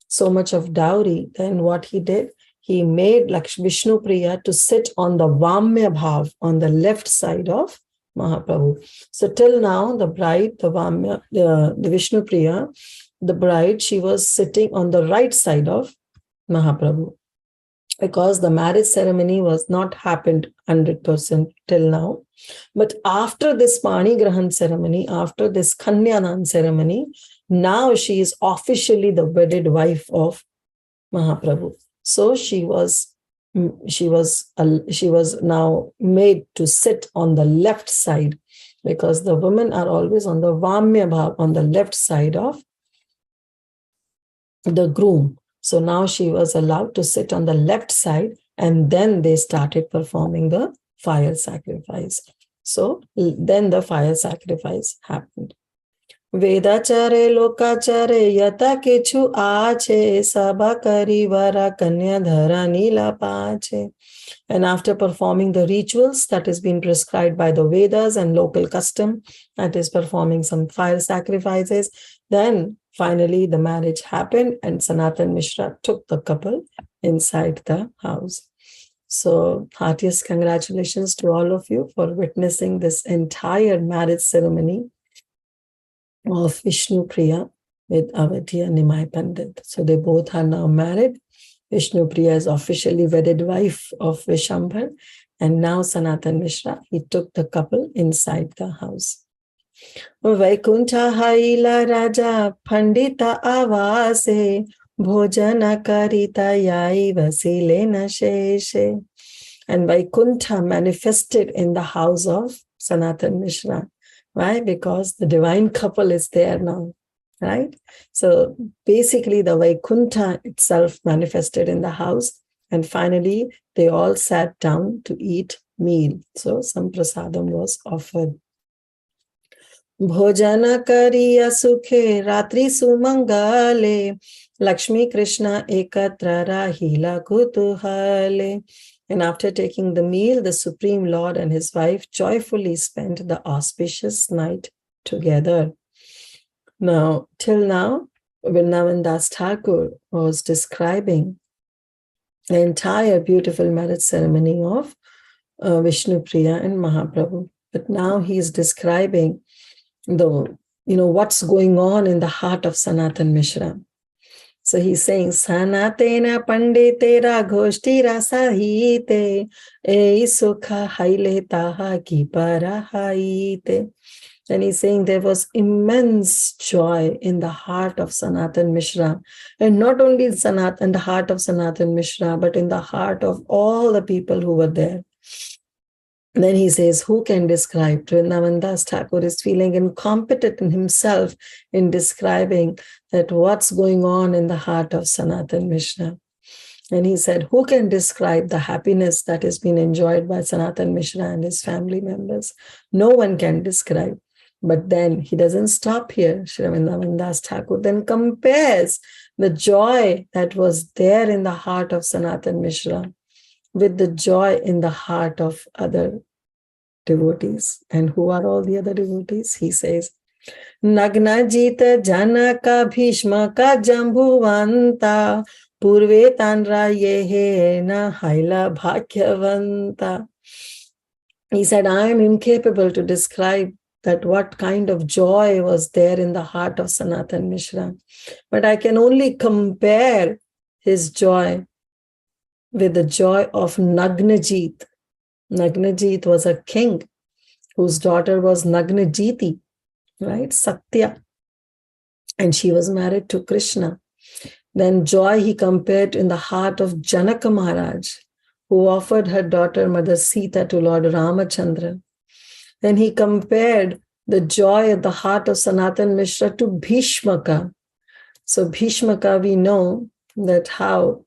so much of dowry, then what he did, he made Vishnu Priya to sit on the Vamya Bhav, on the left side of Mahaprabhu. So till now, the bride, the Vishnu Priya, the bride, she was sitting on the right side of Mahaprabhu, because the marriage ceremony was not happened 100% till now. But after this Pani Grahan ceremony, after this Kanyadan ceremony, now she is officially the wedded wife of Mahaprabhu. So she was now made to sit on the left side, because the women are always on the Vamya Bhav, on the left side of the groom. So now she was allowed to sit on the left side, and then they started performing the fire sacrifice. So then the fire sacrifice happened. Vedachare lokachare yata kechu ache sabakari vara kanya dhara nila pache. And after performing the rituals that has been prescribed by the Vedas and local custom, that is performing some fire sacrifices, then finally the marriage happened and Sanatan Mishra took the couple inside the house. So heartiest congratulations to all of you for witnessing this entire marriage ceremony of Vishnu Priya with Avatiya Nimai Pandit. So they both are now married. Vishnu Priya is officially wedded wife of Vishambhar, and now Sanatan Mishra, he took the couple inside the house. Vaikuntha Haila Raja Pandita Avase Bhojana Karita Yai Vasilena Sheshe. And Vaikuntha manifested in the house of Sanatan Mishra. Why? Because the divine couple is there now, right? So basically the Vaikuntha itself manifested in the house, and finally they all sat down to eat meal. So some prasadam was offered. Bhojana kariya sukhe ratri sumangale Lakshmi Krishna ekatra rahila kutuhale. And after taking the meal, the Supreme Lord and his wife joyfully spent the auspicious night together. Now, till now, Vrindavan Das Thakur was describing the entire beautiful marriage ceremony of Vishnu Priya and Mahaprabhu. But now he is describing what's going on in the heart of Sanatan Mishra. So he's saying, Sanatena Panditera Goshtira Sahite E Sukha Haile Taha Kipara Haite. And he's saying there was immense joy in the heart of Sanatan Mishra. And not only in the heart of Sanatan Mishra, but in the heart of all the people who were there. And then he says, who can describe? Vrindavan Das Thakur is feeling incompetent in himself in describing that what's going on in the heart of Sanatan Mishra. And he said, who can describe the happiness that has been enjoyed by Sanatan Mishra and his family members? No one can describe. But then he doesn't stop here. Shri Vrindavan Das Thakur then compares the joy that was there in the heart of Sanatan Mishra with the joy in the heart of other devotees. And who are all the other devotees? He says, Nagna Jita Janaka Bhishmaka Jambuvanta Purve Tanra Yehena Haila Bhagyavanta. He said, I am incapable to describe that what kind of joy was there in the heart of Sanatan Mishra. But I can only compare his joy with the joy of Nagnajit. Nagnajit was a king whose daughter was Nagnajiti, right? Satya. And she was married to Krishna. Then joy he compared in the heart of Janaka Maharaj, who offered her daughter Mother Sita to Lord Ramachandra. Then he compared the joy at the heart of Sanatan Mishra to Bhishmaka. So Bhishmaka, we know that how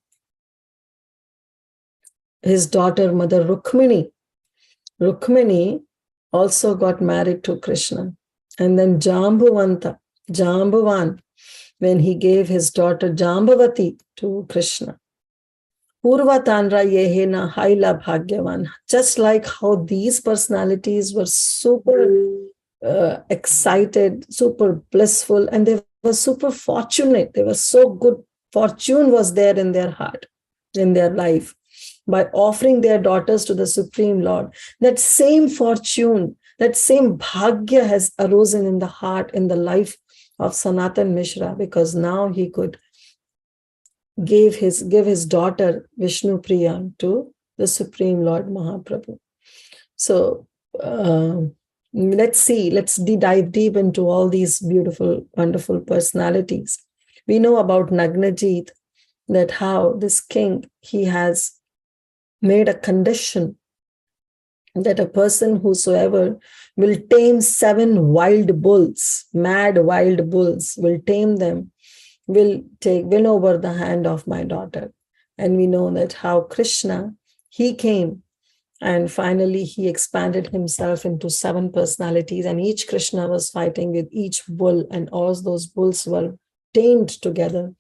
his daughter, Mother Rukmini also got married to Krishna. And then Jambuvan, when he gave his daughter Jambavati to Krishna. Purva Tanra Yehena Haila Bhagyavan. Just like how these personalities were super excited, super blissful, and they were super fortunate. They were so good. Fortune was there in their heart, in their life, by offering their daughters to the Supreme Lord. That same fortune, that same bhagya has arisen in the heart, in the life of Sanatan Mishra, because now he could give his daughter Vishnu Priya to the Supreme Lord Mahaprabhu. So let's dive deep into all these beautiful, wonderful personalities. We know about Nagnajit, that how this king, he has made a condition that a person whosoever will tame 7 wild bulls, mad wild bulls, will tame them, will win over the hand of my daughter. And we know that how Krishna, he came and finally he expanded himself into 7 personalities, and each Krishna was fighting with each bull, and all those bulls were tamed together.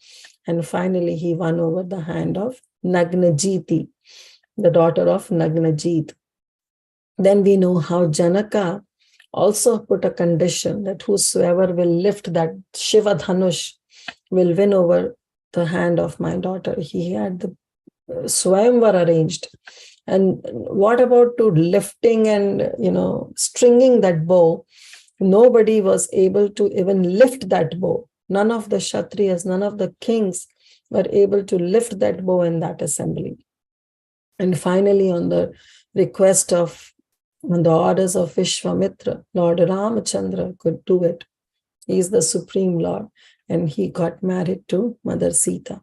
And finally he won over the hand of Nagnajiti, the daughter of Nagnajit. Then we know how Janaka also put a condition that whosoever will lift that Shiva Dhanush will win over the hand of my daughter. He had the Swayamvar arranged. And what about to lifting and, stringing that bow? Nobody was able to even lift that bow. None of the Kshatriyas, none of the kings were able to lift that bow in that assembly. And finally, on the orders of Vishwamitra, Lord Ramachandra could do it. He is the Supreme Lord, and he got married to Mother Sita.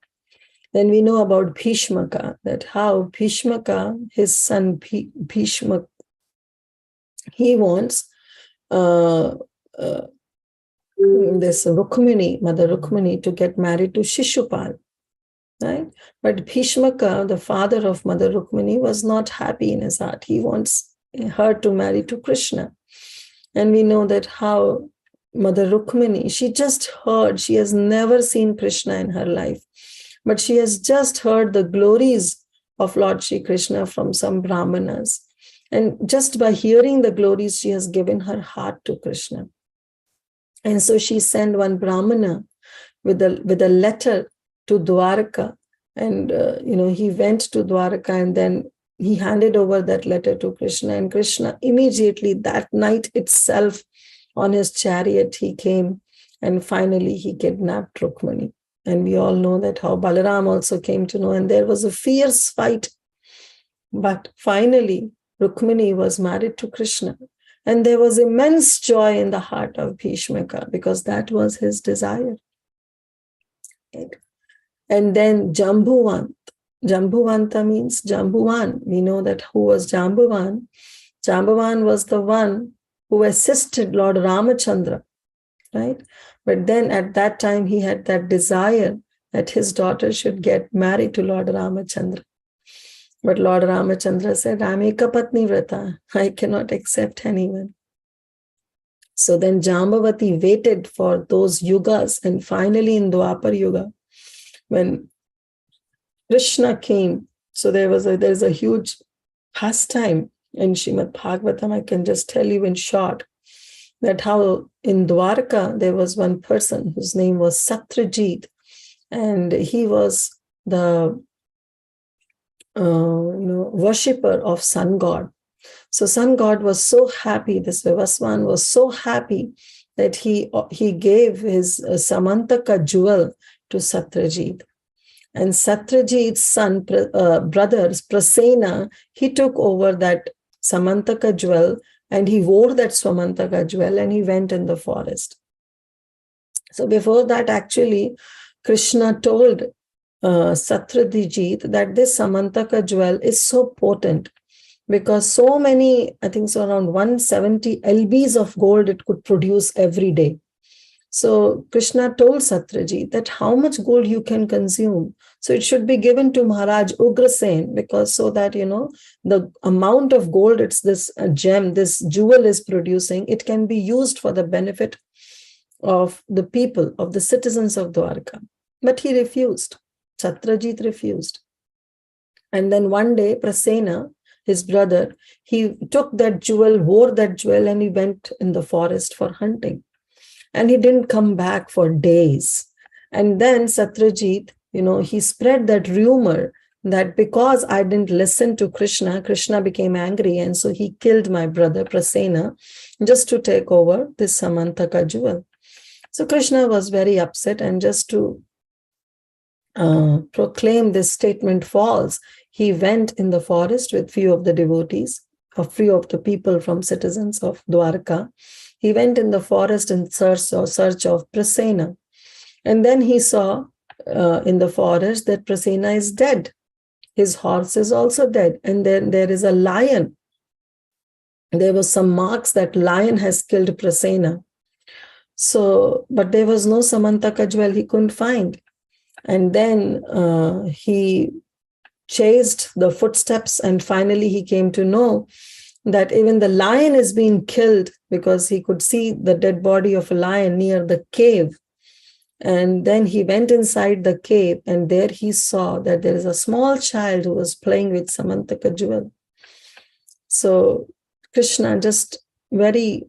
Then we know about Bhishmaka, that how Bhishmaka, his son Bhishmak, he wants this Rukmini, Mother Rukmini, to get married to Shishupal. Right? But Bhishmaka, the father of Mother Rukmini, was not happy in his heart. He wants her to marry to Krishna. And we know that how Mother Rukmini, she just heard, she has never seen Krishna in her life, but she has just heard the glories of Lord Shri Krishna from some Brahmanas. And just by hearing the glories, she has given her heart to Krishna. And so she sent one Brahmana with a letter to Dwarka. And, he went to Dwarka, and then he handed over that letter to Krishna. And Krishna immediately that night itself on his chariot, he came, and finally he kidnapped Rukmani. And we all know that how Balaram also came to know, and there was a fierce fight. But finally, Rukmani was married to Krishna. And there was immense joy in the heart of Bhishmaka, because that was his desire. And then Jambuvant. Jambuvanta means Jambuvan. We know that who was Jambuvan. Jambuvan was the one who assisted Lord Ramachandra, right? But then at that time, he had that desire that his daughter should get married to Lord Ramachandra. But Lord Ramachandra said, I'm ekapatni vrata. I cannot accept anyone. So then Jambavati waited for those yugas, and finally in Dwapar Yuga, when Krishna came, so there's a huge pastime in Srimad Bhagavatam. I can just tell you in short that how in Dwarka there was one person whose name was Satyajit, and he was the worshipper of sun god. So sun god was so happy, this Vivaswan was so happy that he gave his Samantaka jewel to Satyajit. And Satyajit's son, brothers, Prasena, he took over that Samantaka jewel, and he wore that Samantaka jewel, and he went in the forest. So before that, actually, Krishna told Satyajit that this Samantaka jewel is so potent, because so many, I think so around 170 lbs of gold it could produce every day. So Krishna told Satyajit that how much gold you can consume. So it should be given to Maharaj Ugrasen, because so that, the amount of gold it's this gem, this jewel is producing, it can be used for the benefit of the people, of the citizens of Dwarka. But he refused. Satyajit refused. And then one day, Prasena, his brother, he took that jewel, wore that jewel, and he went in the forest for hunting. And he didn't come back for days. And then Satyajit, he spread that rumor that because I didn't listen to Krishna, Krishna became angry. And so he killed my brother Prasena just to take over this Samantaka jewel. So Krishna was very upset, and just to proclaim this statement false, he went in the forest with few of the devotees, or few of the people from citizens of Dwarka. He went in the forest in search of Prasena. And then he saw in the forest that Prasena is dead. His horse is also dead. And then there is a lion. There was some marks that lion has killed Prasena. So, but there was no Samantaka jewel he couldn't find. And then he chased the footsteps, and finally he came to know that even the lion is being killed, because he could see the dead body of a lion near the cave. And then he went inside the cave, and there he saw that there is a small child who was playing with Samantaka jewel. So Krishna just very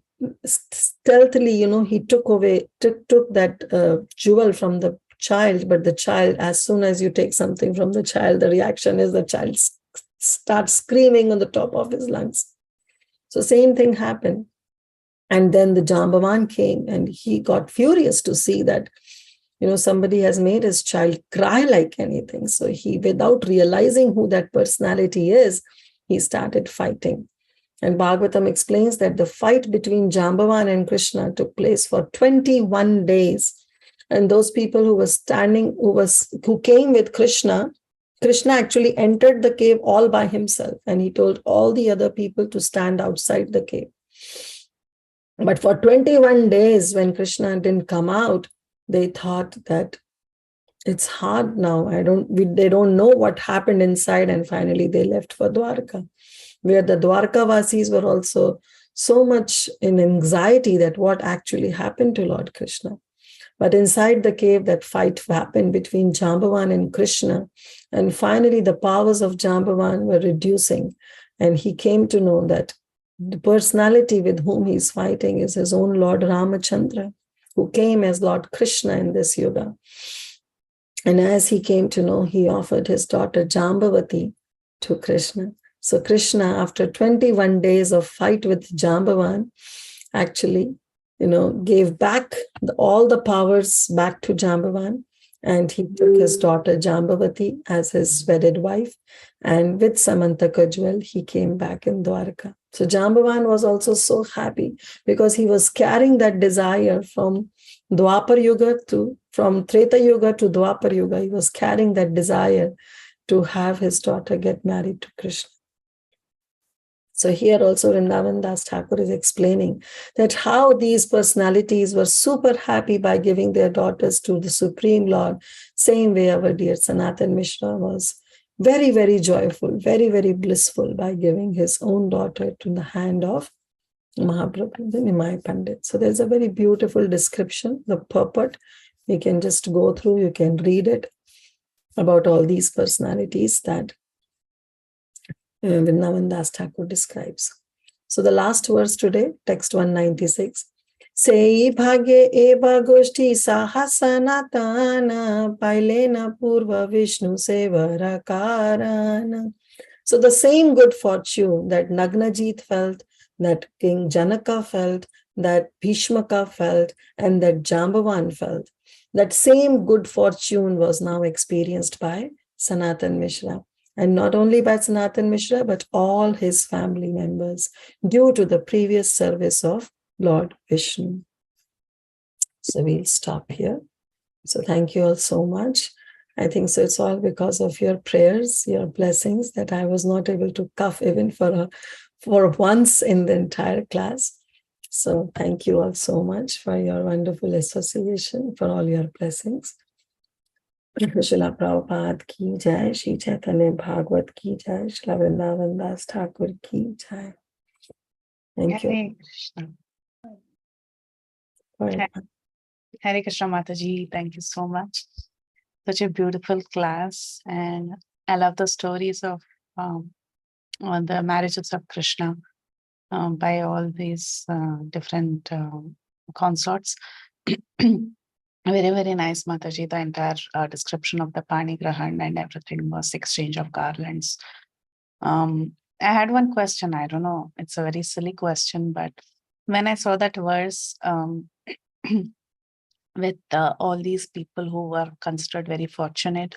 stealthily, he took that jewel from the child. But the child, as soon as you take something from the child, the reaction is the child starts screaming on the top of his lungs. So same thing happened. And then the Jambavan came, and he got furious to see that, somebody has made his child cry like anything. So he, without realizing who that personality is, he started fighting. And Bhagavatam explains that the fight between Jambavan and Krishna took place for 21 days. And those people who came with Krishna actually entered the cave all by himself, and he told all the other people to stand outside the cave. But for 21 days, when Krishna didn't come out, they thought that it's hard now. They don't know what happened inside, and finally they left for Dwarka, where the Dwarkavasis were also so much in anxiety that what actually happened to Lord Krishna. But inside the cave, that fight happened between Jambavan and Krishna. And finally, the powers of Jambavan were reducing. And he came to know that the personality with whom he's fighting is his own Lord Ramachandra. who came as Lord Krishna in this yuga. And as he came to know, he offered his daughter Jambavati to Krishna. So Krishna, after 21 days of fight with Jambavan, actually, gave back all the powers back to Jambavan. And he took his daughter Jambavati as his wedded wife. And with Samantaka jewel, he came back in Dwarka. So Jambavan was also so happy because he was carrying that desire from Dwapar Yuga from Treta Yuga to Dwapar Yuga. He was carrying that desire to have his daughter get married to Krishna. So here also Vrindavan Das Thakur is explaining that how these personalities were super happy by giving their daughters to the Supreme Lord. Same way our dear Sanatan Mishra was very, very joyful, very, very blissful by giving his own daughter to the hand of Mahaprabhu, the Nimai Pandit. So there's a very beautiful description, the purport. You can just go through, you can read it about all these personalities that Vrindavan Das Thakur describes. So the last verse today, text 196. Sei bhagye eva goshti sahasanatana pailena purva Vishnu sevara karana. So the same good fortune that Nagnajit felt, that King Janaka felt, that Bhishmaka felt, and that Jambavan felt, that same good fortune was now experienced by Sanatan Mishra. And not only by Sanatan Mishra, but all his family members due to the previous service of Lord Vishnu. So we'll stop here. So thank you all so much. I think so it's all because of your prayers, your blessings that I was not able to cough even for once in the entire class. So thank you all so much for your wonderful association, for all your blessings. Srila Prabhupada ki jai, Shri Caitanya Bhagavata ki jai, Srila Vrindavan Das Thakur ki jai. Thank you. Hare Krishna. Hare Krishna Mataji, thank you so much. Such a beautiful class, and I love the stories of on the marriages of Krishna by all these different consorts. Very, very nice, Mataji. The entire description of the Pani Grahan and everything was exchange of garlands. I had one question. I don't know. It's a very silly question, but when I saw that verse with all these people who were considered very fortunate,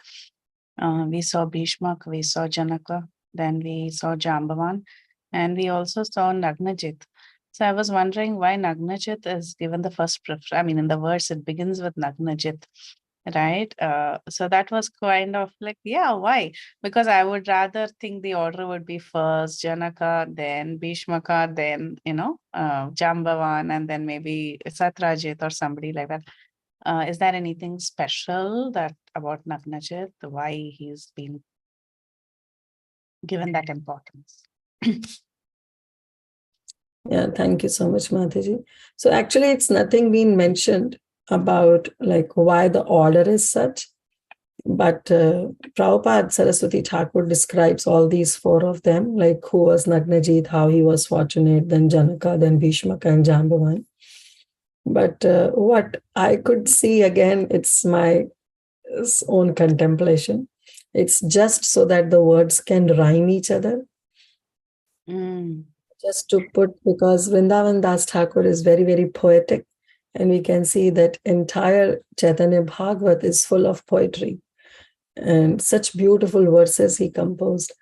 we saw Bhishmak, we saw Janaka, then we saw Jambavan, and we also saw Nagnajit. So I was wondering why Nagnajit is given the first preference. I mean, in the verse, it begins with Nagnajit, right? So that was kind of like, yeah, why? Because I would rather think the order would be first Janaka, then Bhishmaka, then, Jambavan, and then maybe Satrajit or somebody like that. Is there anything special about Nagnajit, why he's been given that importance? Yeah, thank you so much, Mataji. So actually, it's nothing been mentioned about like why the order is such, but Prabhupada Saraswati Thakur describes all these four of them, like who was Nagnajit, how he was fortunate, then Janaka, then Bhishmaka and Jambavan. But what I could see again, it's my own contemplation. It's just so that the words can rhyme each other. Just to put, because Vrindavan Das Thakur is very, very poetic, and we can see that entire Caitanya Bhagavata is full of poetry and such beautiful verses he composed.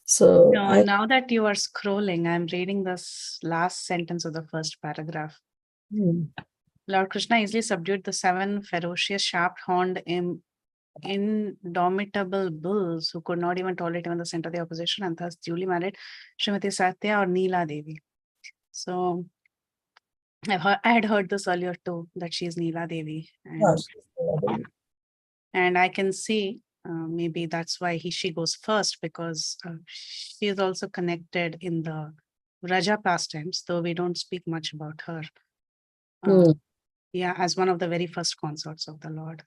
So now that you are scrolling, I'm reading this last sentence of the first paragraph. Lord Krishna easily subdued the 7 ferocious, sharp-horned, indomitable bulls who could not even tolerate even the center of the opposition, and thus duly married Srimati Satya or Neela Devi. So I had heard this earlier too, that she's Neela Devi. And I can see maybe that's why she goes first, because she is also connected in the Raja pastimes, though we don't speak much about her. Yeah, as one of the very first consorts of the Lord.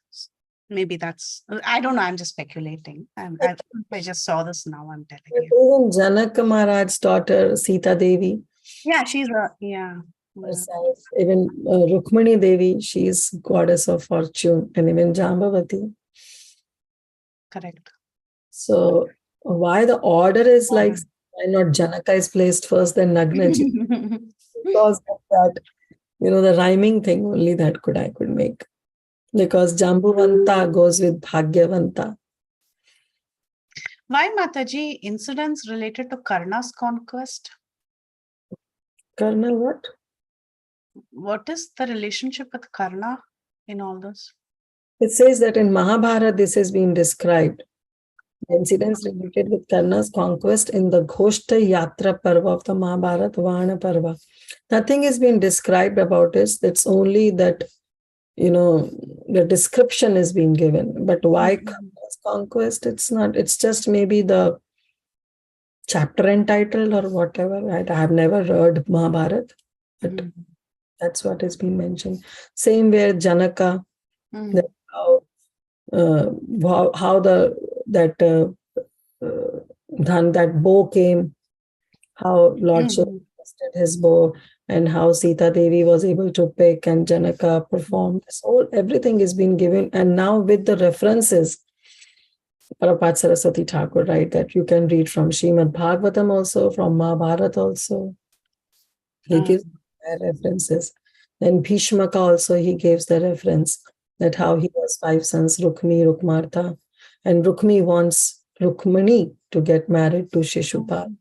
Maybe that's, I don't know, I'm just speculating. I just saw this now, I'm telling you. Even Janaka Maharaj's daughter, Sita Devi. Yeah, she's a, yeah. herself. Even Rukmani Devi, she is goddess of fortune, and even Jambavati. Correct. So why the order is like, why not Janaka is placed first, then Nagnaji? Because of that, the rhyming thing only that I could make. Because Jambuvanta goes with Bhagyavanta. Why, Mataji, incidents related to Karna's conquest? Karna what? What is the relationship with Karna in all this? It says that in Mahabharata, this has been described. The incidents related with Karna's conquest in the Ghoshta Yatra Parva of the Mahabharata, Vana Parva. Nothing has been described about it. It's only that, the description is being given. But why Karna's conquest? It's not. It's just maybe the chapter entitled or whatever. Right? I have never read Mahabharata, but that's what has been mentioned. Same where Janaka, that how that bow came, how Lord Shiva tested his bow, and how Sita Devi was able to pick and Janaka performed. So everything is being given, and now with the references, Prabhupada Saraswati Thakur, right, that you can read from Srimad Bhagavatam also, from Mahabharata also. He gives references. Then Bhishmaka also, he gives the reference that how he has 5 sons, Rukmi, Rukmartha, and Rukmi wants Rukmani to get married to Shishupal.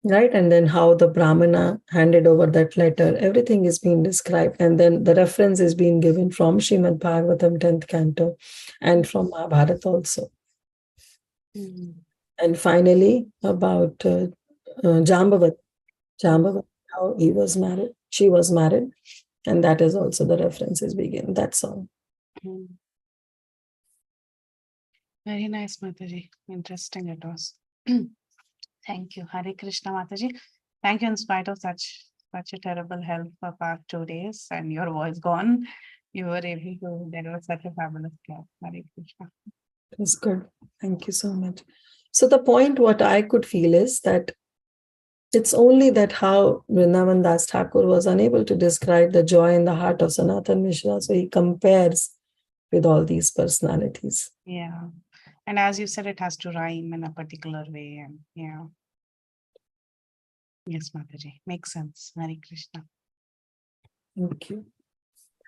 Right? And then how the Brahmana handed over that letter, everything is being described. And then the reference is being given from Srimad Bhagavatam 10th canto and from Mahabharata also. And finally, about Jambavati. Jambavati, how he was married, she was married. And that is also the references begin. That's all. Very nice, Mataji. Interesting it was. Thank you. Hare Krishna, Mataji. Thank you in spite of such a terrible health for past 2 days and your voice gone. You were able to deliver such a fabulous class. Hare Krishna. It was good. Thank you so much. So the point what I could feel is that it's only that how Vrindavan Das Thakur was unable to describe the joy in the heart of Sanatan Mishra. So he compares with all these personalities. Yeah. And as you said, it has to rhyme in a particular way. And yeah. Yes, Mataji. Makes sense. Hare Krishna. Thank you.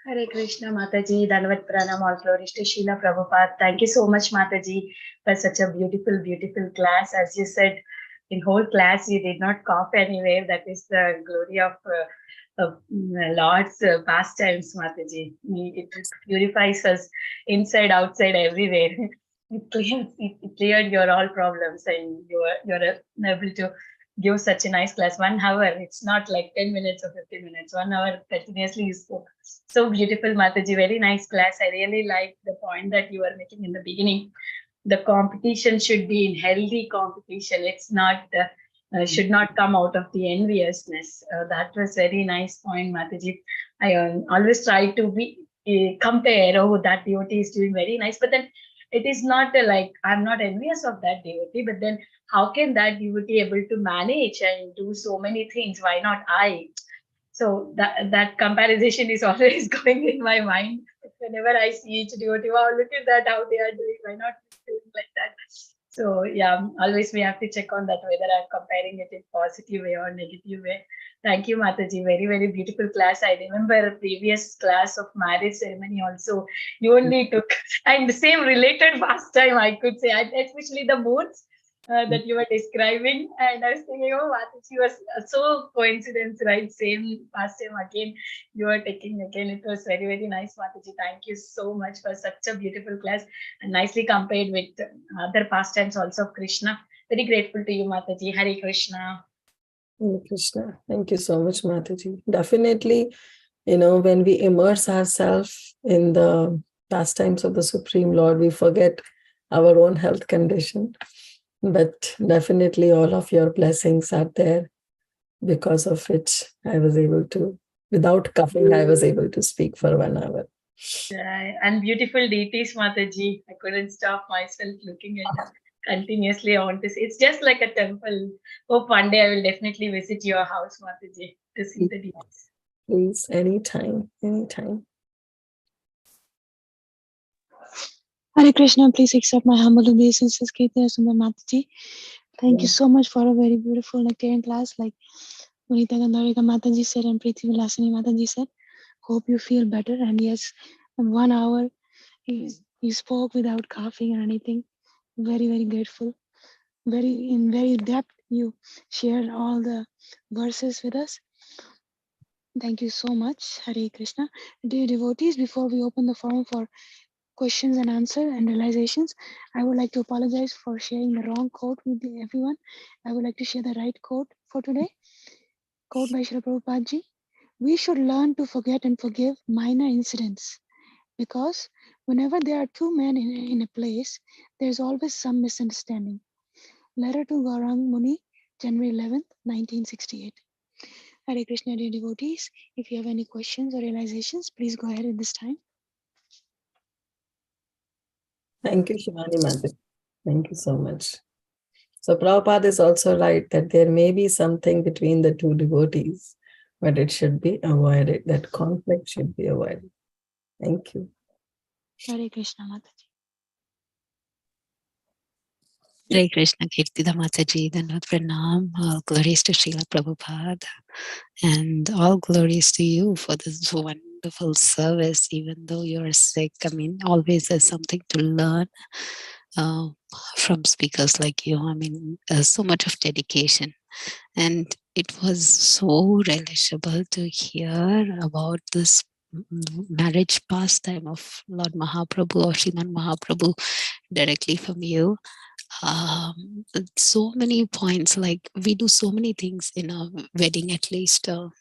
Hare Krishna, Mataji. Dandavat Pranam, all glories to Srila Prabhupada. Thank you so much, Mataji, for such a beautiful, beautiful class. As you said, in whole class, you did not cough anywhere. That is the glory of Lord's pastimes, Mataji. It purifies us inside, outside, everywhere. It cleared your all problems, and you're able to give such a nice class. 1 hour, it's not like 10 minutes or 15 minutes, 1 hour continuously you spoke. So beautiful, Mataji, very nice class. I really like the point that you were making in the beginning. The competition should be in healthy competition. It's not, should not come out of the enviousness. That was very nice point, Mataji. I always try to be compare, oh, that devotee is doing very nice, but then it is not like, I'm not envious of that devotee, but then how can that devotee able to manage and do so many things? Why not I? So that comparison is always going in my mind. Whenever I see each devotee, wow, look at that, how they are doing. Why not doing like that? So yeah, always we have to check on that, whether I'm comparing it in positive way or negative way. Thank you, Mataji. Very, very beautiful class. I remember a previous class of marriage ceremony also. You only took, and the same related pastime, I could say, especially the moods that you were describing. And I was thinking, oh, Mataji was so coincidence, right? Same pastime again, you were taking again. It was very, very nice, Mataji. Thank you so much for such a beautiful class and nicely compared with other pastimes also of Krishna. Very grateful to you, Mataji. Hare Krishna. Hare Krishna. Thank you so much, Mataji. Definitely, when we immerse ourselves in the pastimes of the Supreme Lord, we forget our own health condition. But definitely all of your blessings are there, because of which I was able to, without coughing, I was able to speak for 1 hour. And beautiful deities, Mataji. I couldn't stop myself looking at them continuously. I want to say it's just like a temple. Hope one day I will definitely visit your house, Mataji. receive the device. Please, anytime, anytime. Hare Krishna, please accept my humble obeisances, Kirtida Sundari Mataji. Thank you so much for a very beautiful lecturing class, like Vanita Gandharika Mataji said and Preeti Vilasini Mataji said. Hope you feel better. And yes, in 1 hour, you spoke without coughing or anything. Very, very grateful. In very depth, you shared all the verses with us. Thank you so much, Hare Krishna. Dear devotees, before we open the forum for questions and answers and realizations, I would like to apologize for sharing the wrong quote with everyone. I would like to share the right quote for today. Quote by Srila Prabhupada Ji. We should learn to forget and forgive minor incidents, because whenever there are two men in a place, there's always some misunderstanding. Letter to Gaurang Muni, January 11th, 1968. Hare Krishna, dear devotees. If you have any questions or realizations, please go ahead at this time. Thank you, Shivani Mataji. Thank you so much. So Prabhupada is also right that there may be something between the two devotees, but it should be avoided. That conflict should be avoided. Thank you. Hare Krishna, Mataji. Hare Krishna, Kirtida Mataji, Dandavat Pranam, all glories to Srila Prabhupada, and all glories to you for this wonderful service, even though you're sick. I mean, always there's something to learn from speakers like you. I mean, so much of dedication. And it was so relishable to hear about this marriage pastime of Lord Mahaprabhu or Sriman Mahaprabhu directly from you. So many points, like we do so many things in a wedding, at least in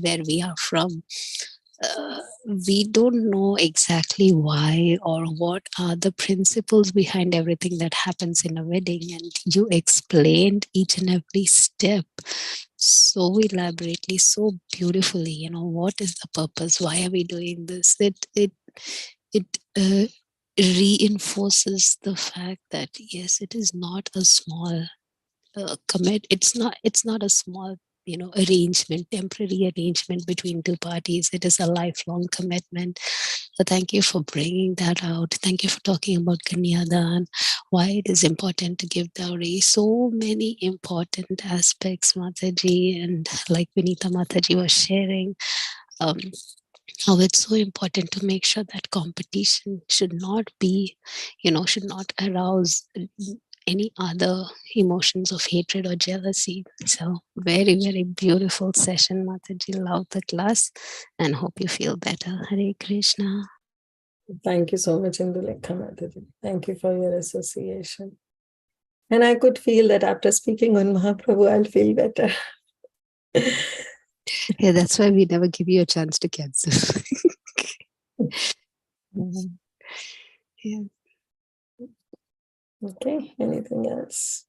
where we are from. We don't know exactly why or what are the principles behind everything that happens in a wedding, and you explained each and every step so elaborately, so beautifully. You know, what is the purpose, why are we doing this? It reinforces the fact that yes, it is not a small commit. It's not a small, you know, arrangement, temporary arrangement between two parties. It is a lifelong commitment. So thank you for bringing that out. Thank you for talking about Kanyadan, why it is important to give dowry. So many important aspects, Mataji, and like Vinita Mataji was sharing, how it's so important to make sure that competition should not be, you know, should not arouse any other emotions of hatred or jealousy. So very, very beautiful session, Mataji. Love the class and hope you feel better. Hare Krishna. Thank you so much, Indulekha Mataji. Thank you for your association. And I could feel that after speaking on Mahaprabhu, I'll feel better. Yeah, that's why we never give you a chance to cancel. Yeah. Okay, anything else?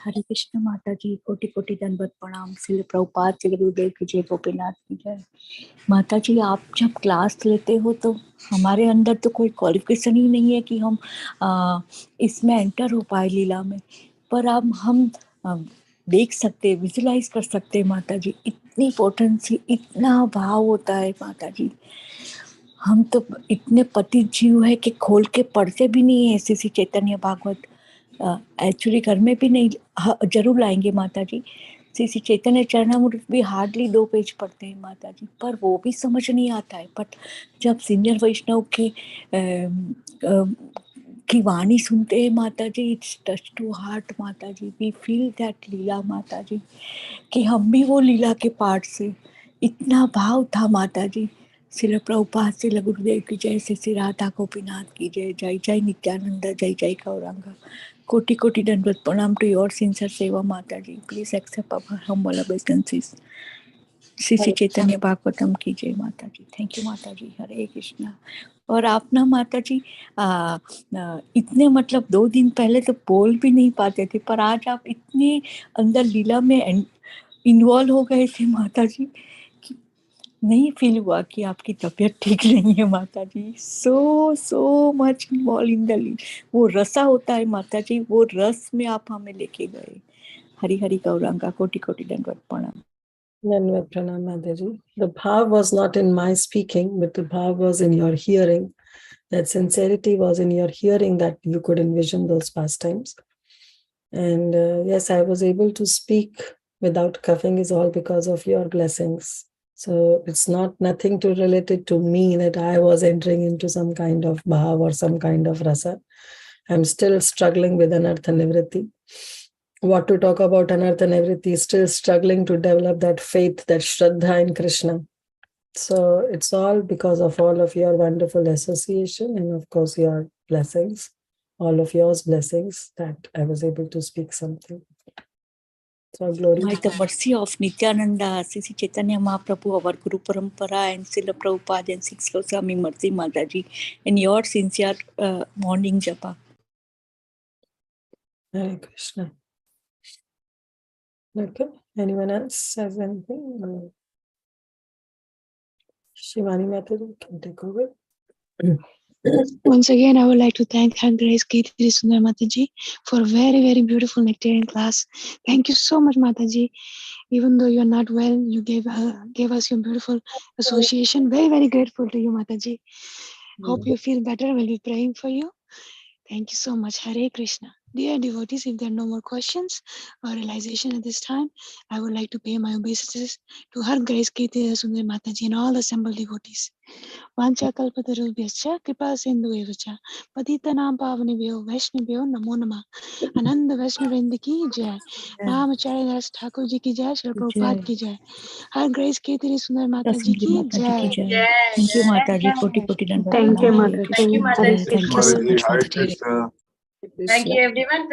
हरे कृष्ण माता जी, कोटि कोटि दंडवत प्रणाम। श्री प्रभुपाद श्री गुरुदेव की जय, गोपीनाथ की जय। माता जी, आप जब क्लास लेते हो तो हमारे अंदर तो कोई क्वालिफिकेशन ही नहीं है कि हम इसमें एंटर हो पाए लीला में, पर अब हम देख सकते, विजुलाइज कर सकते। माता जी, इतनी पोटेंसी, इतना भाव होता है माता जी। हम तो इतने पतित जीव है कि खोल के पढ़ते भी नहीं है श्री चैतन्य भागवत। एक्चुअली घर में भी नहीं, जरूर लाएंगे माता जी। श्री चैतन्य चरणामृत भी हार्डली 2 पेज पढ़ते हैं माता जी, पर वो भी समझ नहीं आता है। बट जब सीनियर वैष्णव की वाणी सुनते हैं माता जी, इट्स टच टू हार्ट माता जी। वी फील दैट लीला माता जी, कि हम भी वो लीला के पार्ट से। इतना भाव था माता जी। श्री प्रभुपाद श्री गुरुदेव की जय, श्री राधा गोपीनाथ की जय, जय जय नित्यानंद, जय जय गौरांग। कोटि कोटि दंडवत प्रणाम to your sincere seva Mata ji. Please accept our humble obeisances। Shri Chaitanya Bhagavatam की जय माता जी। थैंक यू माता जी। हरे कृष्णा। और आप ना माता जी इतने मतलब 2 दिन पहले तो बोल भी नहीं पाते थे, पर आज आप इतने अंदर लीला में इन्वॉल्व हो गए थे माता जी कि नहीं फील हुआ कि आपकी तबीयत ठीक नहीं है Mata ji. So much involve in the वो रसा होता है माता जी, वो रस में आप हमें लेके गए. हरि हरि गौरांगा कोटि कोटि दंडवत प्रणाम. Dandavat pranam, Mataji. The bhav was not in my speaking, but the bhav was in your hearing. That sincerity was in your hearing that you could envision those pastimes. And yes, I was able to speak without coughing is all because of your blessings. So it's not nothing to relate it to me that I was entering into some kind of bhav or some kind of rasa. I'm still struggling with anartha nivritti. What to talk about anartha nivritti, still struggling to develop that faith, that shraddha in Krishna. So it's all because of all of your wonderful association and of course your blessings, all of yours blessings that I was able to speak something. So glory. By the mercy of Nityananda, Sri Chaitanya Mahaprabhu, our Guru Parampara, and Srila Prabhupada and Six Goswami Mercy Mataji, and your sincere morning japa. Hare Krishna. Okay. Anyone else has anything? Shivani Mataji can take over. Once again, I would like to thank Her Grace Kirtida Sundari Mataji for a very, very beautiful nectarian class. Thank you so much, Mataji. Even though you're not well, you gave us your beautiful association. Very, very grateful to you, Mataji. Hope you feel better. We'll be praying for you. Thank you so much. Hare Krishna. Dear devotees, if there are no more questions or realization at this time, I would like to pay my obeisances to Her Grace Kirtida Sundari Mataji and all assembled devotees. वाञ्छा कल्पतरुभ्यश्च कृपा सिन्धुभ्येव च पतितानां पावनेभ्यो वैष्णवेभ्यो नमो नमः. आनंद वैष्णववृंद की जय. रामचार्य दास ठाकुर जी की जय. श्री प्रभुपाद की जय. हर ग्रेस कीर्ति सुंदर माता जी की जय. Thank you, Mataji. Koti Koti Dandavat Thank you, pranam. Mataji. Thank you so Hare much, Krishna, Mataji. Hare Krishna. Thank you, everyone.